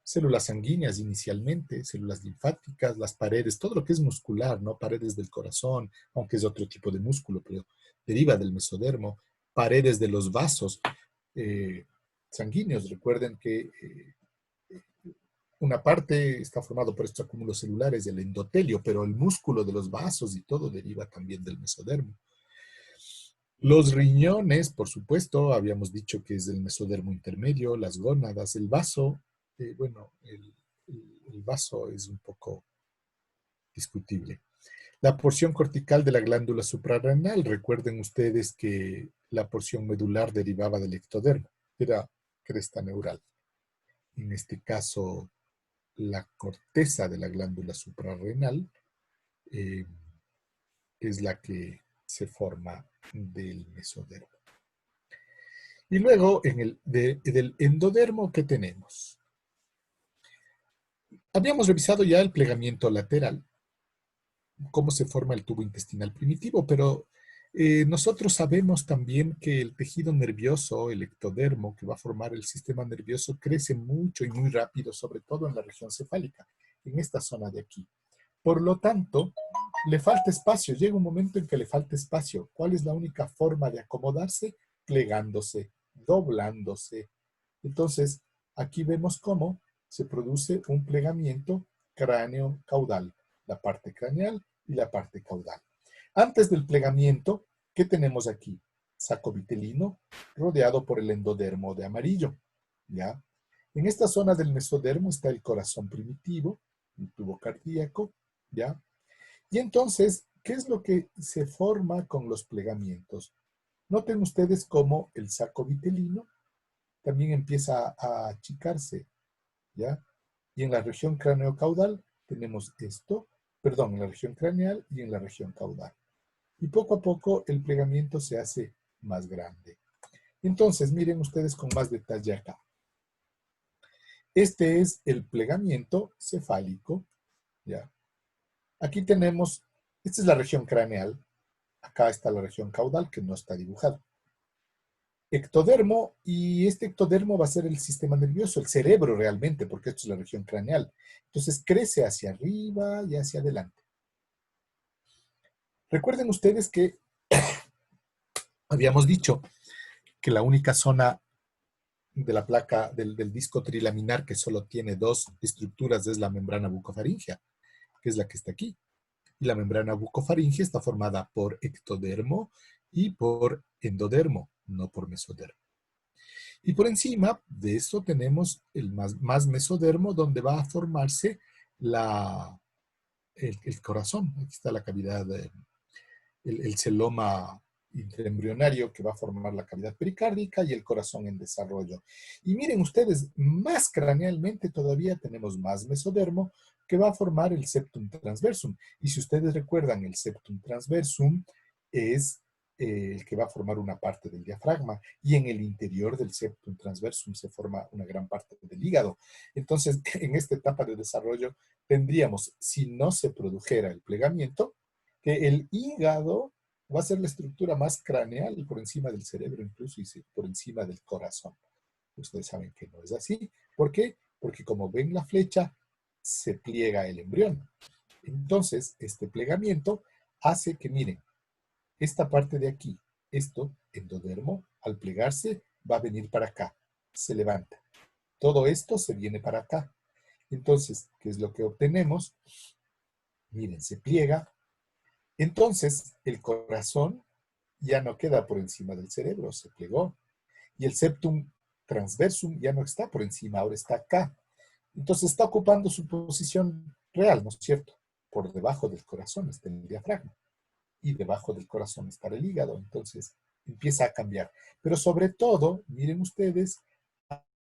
células sanguíneas inicialmente, células linfáticas, las paredes, todo lo que es muscular, ¿no? Paredes del corazón, aunque es otro tipo de músculo, pero deriva del mesodermo, paredes de los vasos sanguíneos. Recuerden que una parte está formado por estos acúmulos celulares del endotelio, pero el músculo de los vasos y todo deriva también del mesodermo. Los riñones, por supuesto, habíamos dicho que es del mesodermo intermedio, las gónadas, el vaso, el vaso es un poco discutible. La porción cortical de la glándula suprarrenal, recuerden ustedes que la porción medular derivaba del ectodermo, era cresta neural. En este caso, la corteza de la glándula suprarrenal es la que se forma del mesodermo. Y luego, del endodermo, ¿qué tenemos? Habíamos revisado ya el plegamiento lateral, cómo se forma el tubo intestinal primitivo, pero nosotros sabemos también que el tejido nervioso, el ectodermo, que va a formar el sistema nervioso, crece mucho y muy rápido, sobre todo en la región cefálica, en esta zona de aquí. Por lo tanto, le falta espacio, llega un momento en que le falta espacio. ¿Cuál es la única forma de acomodarse? Plegándose, doblándose. Entonces, aquí vemos cómo se produce un plegamiento cráneo-caudal, la parte craneal y la parte caudal. Antes del plegamiento, ¿qué tenemos aquí? Saco vitelino rodeado por el endodermo de amarillo, ¿ya? En esta zona del mesodermo está el corazón primitivo, el tubo cardíaco, ¿ya? Y entonces, ¿qué es lo que se forma con los plegamientos? Noten ustedes cómo el saco vitelino también empieza a achicarse, ¿ya? Y en la región craneocaudal tenemos esto, perdón, en la región craneal y en la región caudal. Y poco a poco el plegamiento se hace más grande. Entonces, miren ustedes con más detalle acá. Este es el plegamiento cefálico, ¿ya? Aquí tenemos, esta es la región craneal, acá está la región caudal que no está dibujada. Ectodermo, y este ectodermo va a ser el sistema nervioso, el cerebro realmente, porque esto es la región craneal. Entonces crece hacia arriba y hacia adelante. Recuerden ustedes que habíamos dicho que la única zona de la placa del disco trilaminar que solo tiene dos estructuras es la membrana bucofaringea, que es la que está aquí. Y la membrana bucofaringea está formada por ectodermo y por endodermo, no por mesodermo. Y por encima de esto tenemos el más mesodermo, donde va a formarse el corazón. Aquí está la cavidad, el celoma intraembrionario que va a formar la cavidad pericárdica y el corazón en desarrollo. Y miren ustedes, más cranealmente todavía tenemos más mesodermo que va a formar el septum transversum. Y si ustedes recuerdan, el septum transversum es el que va a formar una parte del diafragma, y en el interior del septum transversum se forma una gran parte del hígado. Entonces, en esta etapa de desarrollo tendríamos, si no se produjera el plegamiento, que el hígado va a ser la estructura más craneal por encima del cerebro, incluso y por encima del corazón. Ustedes saben que no es así. ¿Por qué? Porque como ven la flecha, se pliega el embrión. Entonces, este plegamiento hace que, miren, esta parte de aquí, esto, endodermo, al plegarse, va a venir para acá, se levanta. Todo esto se viene para acá. Entonces, ¿qué es lo que obtenemos? Miren, se pliega. Entonces, el corazón ya no queda por encima del cerebro, se plegó. Y el septum transversum ya no está por encima, ahora está acá. Entonces está ocupando su posición real, ¿no es cierto? Por debajo del corazón está el diafragma. y debajo del corazón está el hígado. Entonces empieza a cambiar. Pero sobre todo, miren ustedes,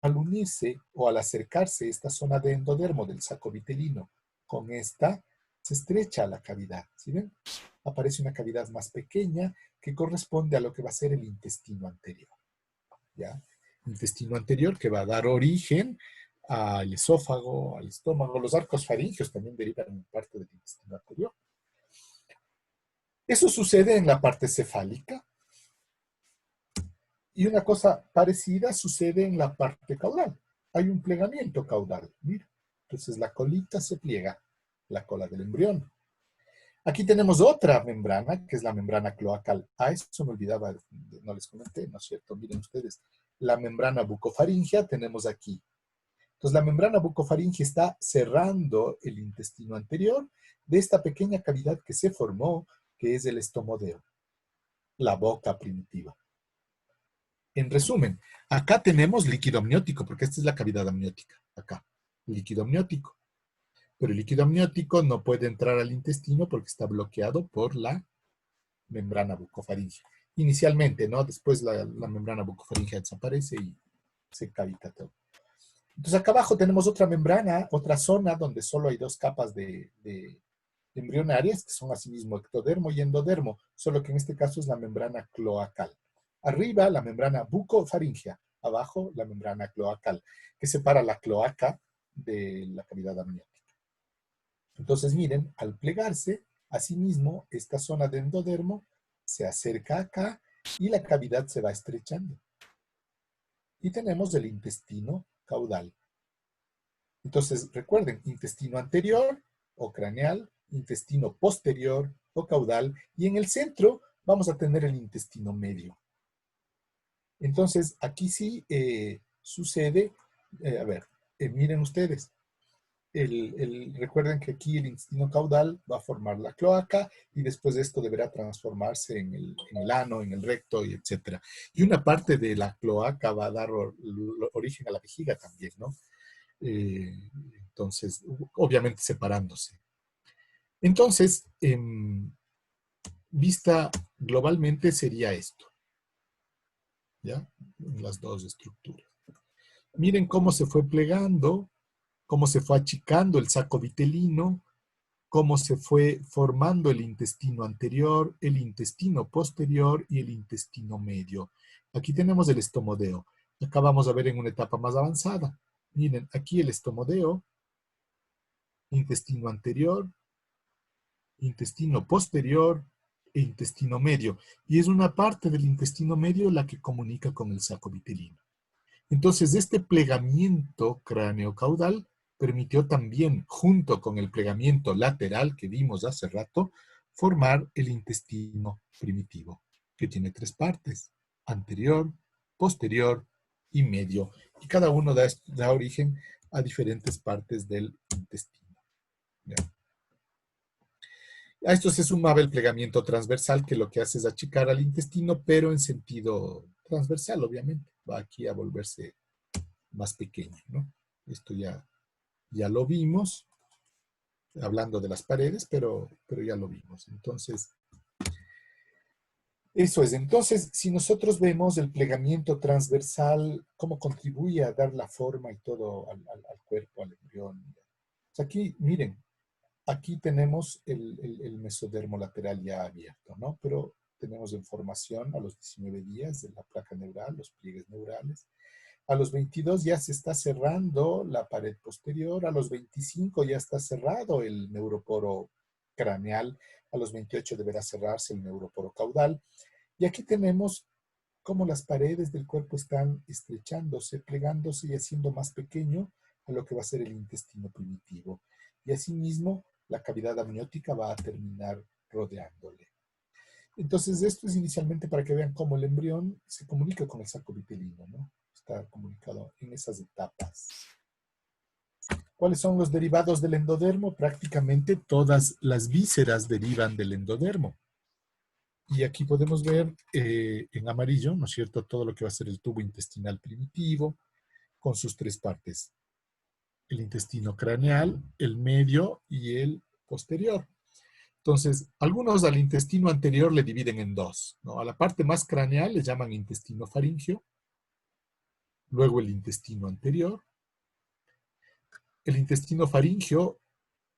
al unirse o al acercarse esta zona de endodermo del saco vitelino con esta, se estrecha la cavidad. ¿Sí ven? Aparece una cavidad más pequeña que corresponde a lo que va a ser el intestino anterior. ¿Ya? Intestino anterior que va a dar origen al esófago, al estómago. Los arcos faringeos también derivan en parte del intestino anterior. Eso sucede en la parte cefálica. Y una cosa parecida sucede en la parte caudal. Hay un plegamiento caudal. Mira. Entonces la colita se pliega, la cola del embrión. Aquí tenemos otra membrana, que es la membrana cloacal. Eso me olvidaba, no les comenté, ¿no es cierto? Miren ustedes, la membrana bucofaringea tenemos aquí. Entonces la membrana bucofaringea está cerrando el intestino anterior de esta pequeña cavidad que se formó, que es el estomodeo, la boca primitiva. En resumen, acá tenemos líquido amniótico, porque esta es la cavidad amniótica, acá, líquido amniótico. Pero el líquido amniótico no puede entrar al intestino porque está bloqueado por la membrana bucofaringea. Inicialmente, ¿no? Después la membrana bucofaringea desaparece y se cavita todo. Entonces acá abajo tenemos otra membrana, otra zona donde solo hay dos capas de embrionarias, que son asimismo ectodermo y endodermo, solo que en este caso es la membrana cloacal. Arriba la membrana bucofaringea, abajo la membrana cloacal, que separa la cloaca de la cavidad amniótica. Entonces miren, al plegarse, asimismo, esta zona de endodermo se acerca acá y la cavidad se va estrechando. Y tenemos el intestino caudal. Entonces, recuerden, intestino anterior o craneal, intestino posterior o caudal, y en el centro vamos a tener el intestino medio. Entonces, aquí sí sucede, miren ustedes, recuerden que aquí el intestino caudal va a formar la cloaca y después de esto deberá transformarse en el ano, en el recto, y etc. Y una parte de la cloaca va a dar origen a la vejiga también, ¿no? Entonces, obviamente separándose. Entonces, vista globalmente sería esto, ¿ya? Las dos estructuras. Miren cómo se fue plegando, cómo se fue achicando el saco vitelino, cómo se fue formando el intestino anterior, el intestino posterior y el intestino medio. Aquí tenemos el estomodeo. Acá vamos a ver en una etapa más avanzada. Miren, aquí el estomodeo, intestino anterior, intestino posterior e intestino medio. Y es una parte del intestino medio la que comunica con el saco vitelino. Entonces, este plegamiento craneocaudal permitió también, junto con el plegamiento lateral que vimos hace rato, formar el intestino primitivo, que tiene tres partes: anterior, posterior y medio. Y cada uno da origen a diferentes partes del intestino. ¿Ya? A esto se sumaba el plegamiento transversal, que lo que hace es achicar al intestino, pero en sentido transversal, obviamente. Va aquí a volverse más pequeño, ¿no? Esto ya lo vimos, hablando de las paredes, pero ya lo vimos. Entonces, eso es. Entonces, si nosotros vemos el plegamiento transversal, cómo contribuye a dar la forma y todo al cuerpo, al embrión. Pues aquí, miren, aquí tenemos el mesodermo lateral ya abierto, ¿no? Pero tenemos en formación a los 19 días de la placa neural, los pliegues neurales. A los 22 ya se está cerrando la pared posterior, a los 25 ya está cerrado el neuroporo craneal, a los 28 deberá cerrarse el neuroporo caudal. Y aquí tenemos cómo las paredes del cuerpo están estrechándose, plegándose y haciendo más pequeño a lo que va a ser el intestino primitivo. Y asimismo, la cavidad amniótica va a terminar rodeándole. Entonces, esto es inicialmente para que vean cómo el embrión se comunica con el saco vitelino, ¿no? Está comunicado en esas etapas. ¿Cuáles son los derivados del endodermo? Prácticamente todas las vísceras derivan del endodermo. Y aquí podemos ver en amarillo, ¿no es cierto?, todo lo que va a ser el tubo intestinal primitivo, con sus tres partes: el intestino craneal, el medio y el posterior. Entonces, algunos al intestino anterior le dividen en dos, ¿no? A la parte más craneal le llaman intestino faríngeo, luego el intestino anterior. El intestino faríngeo,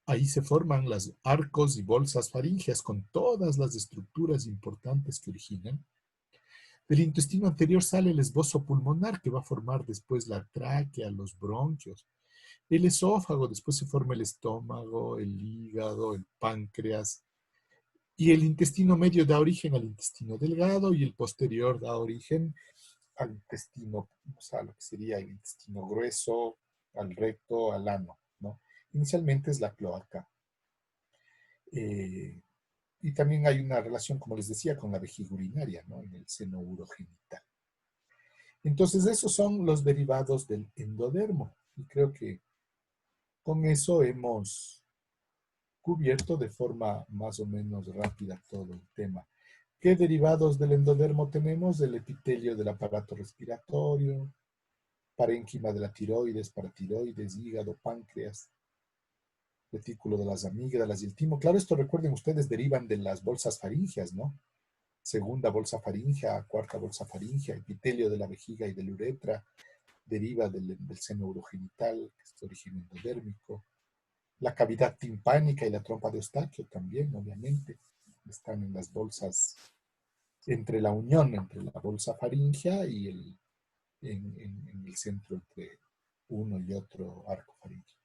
ahí se forman los arcos y bolsas faríngeas con todas las estructuras importantes que originan. Del intestino anterior sale el esbozo pulmonar que va a formar después la tráquea, los bronquios, el esófago, después se forma el estómago, el hígado, el páncreas, y el intestino medio da origen al intestino delgado y el posterior da origen al intestino, o sea, lo que sería el intestino grueso, al recto, al ano, ¿no? Inicialmente es la cloaca. Y también hay una relación, como les decía, con la vejiga urinaria, ¿no? En el seno urogenital. Entonces, esos son los derivados del endodermo. Y creo que con eso hemos cubierto de forma más o menos rápida todo el tema. ¿Qué derivados del endodermo tenemos? El epitelio del aparato respiratorio, parénquima de la tiroides, paratiroides, hígado, páncreas, retículo de las amígdalas y el timo. Claro, esto recuerden ustedes, derivan de las bolsas faríngeas, ¿no? Segunda bolsa faríngea, cuarta bolsa faríngea, epitelio de la vejiga y del uretra, deriva del seno urogenital, que es de origen endodérmico. La cavidad timpánica y la trompa de Eustaquio también, obviamente, están en las bolsas, entre la unión entre la bolsa faríngea y en el centro entre uno y otro arco faríngeo.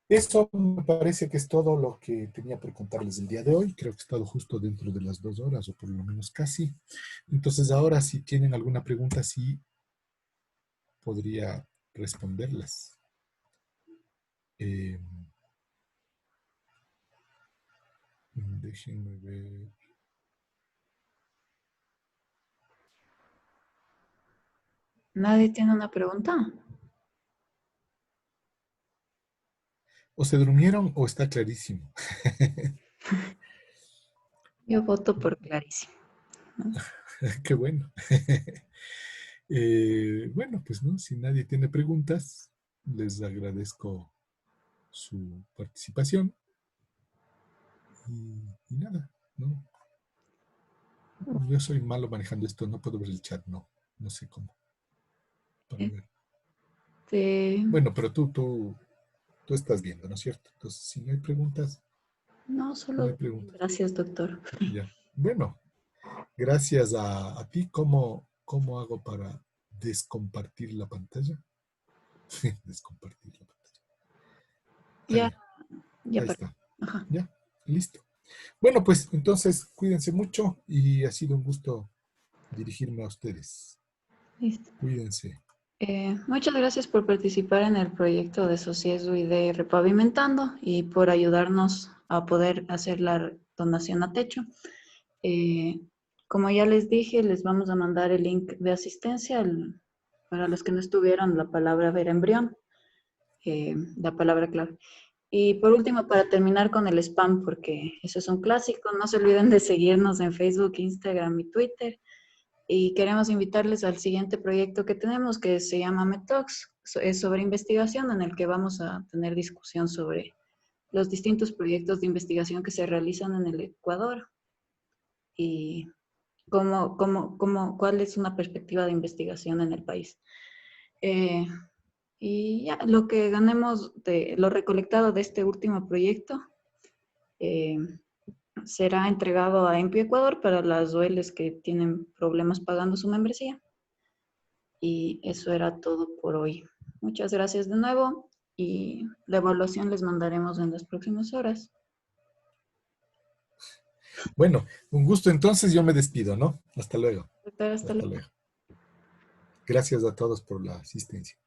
Eso me parece que es todo lo que tenía por contarles el día de hoy. Creo que he estado justo dentro de las 2 horas, o por lo menos casi. Entonces ahora, si tienen alguna pregunta, sí podría responderlas. Déjenme ver. ¿Nadie tiene una pregunta? O se durmieron o está clarísimo. Yo voto por clarísimo, ¿no? Qué bueno. Bueno, pues no, si nadie tiene preguntas, les agradezco su participación y nada, ¿no? Yo soy malo manejando esto, no puedo ver el chat, no sé cómo. Para ver. Este, Bueno, pero tú estás viendo, ¿no es cierto? Entonces, si no hay preguntas, no, no hay solo preguntas. gracias, doctor. Ya. Bueno, gracias a ti. ¿Cómo hago para descompartir la pantalla? Descompartir la pantalla. Ya, Ahí, ya ahí para. está. Ajá. Ya, listo. Bueno, pues entonces cuídense mucho y ha sido un gusto dirigirme a ustedes. Listo. Cuídense. Muchas gracias por participar en el proyecto de Sociesu y de Repavimentando y por ayudarnos a poder hacer la donación a techo. Eh, Como ya les dije, les vamos a mandar el link de asistencia para los que no estuvieron, la palabra ver embrión, la palabra clave. Y por último, para terminar con el spam, porque eso es un clásico, no se olviden de seguirnos en Facebook, Instagram y Twitter. Y queremos invitarles al siguiente proyecto que tenemos, que se llama MedTalks. Es sobre investigación, en el que vamos a tener discusión sobre los distintos proyectos de investigación que se realizan en el Ecuador y cuál es una perspectiva de investigación en el país. Eh, y ya, lo que ganemos de lo recolectado de este último proyecto eh, será entregado a EMPI Ecuador para las OLs que tienen problemas pagando su membresía. Y eso era todo por hoy. Muchas gracias de nuevo y la evaluación les mandaremos en las próximas horas. Bueno, un gusto entonces, yo me despido, ¿no? Hasta luego. Doctor, hasta Hasta luego. luego. Gracias a todos por la asistencia.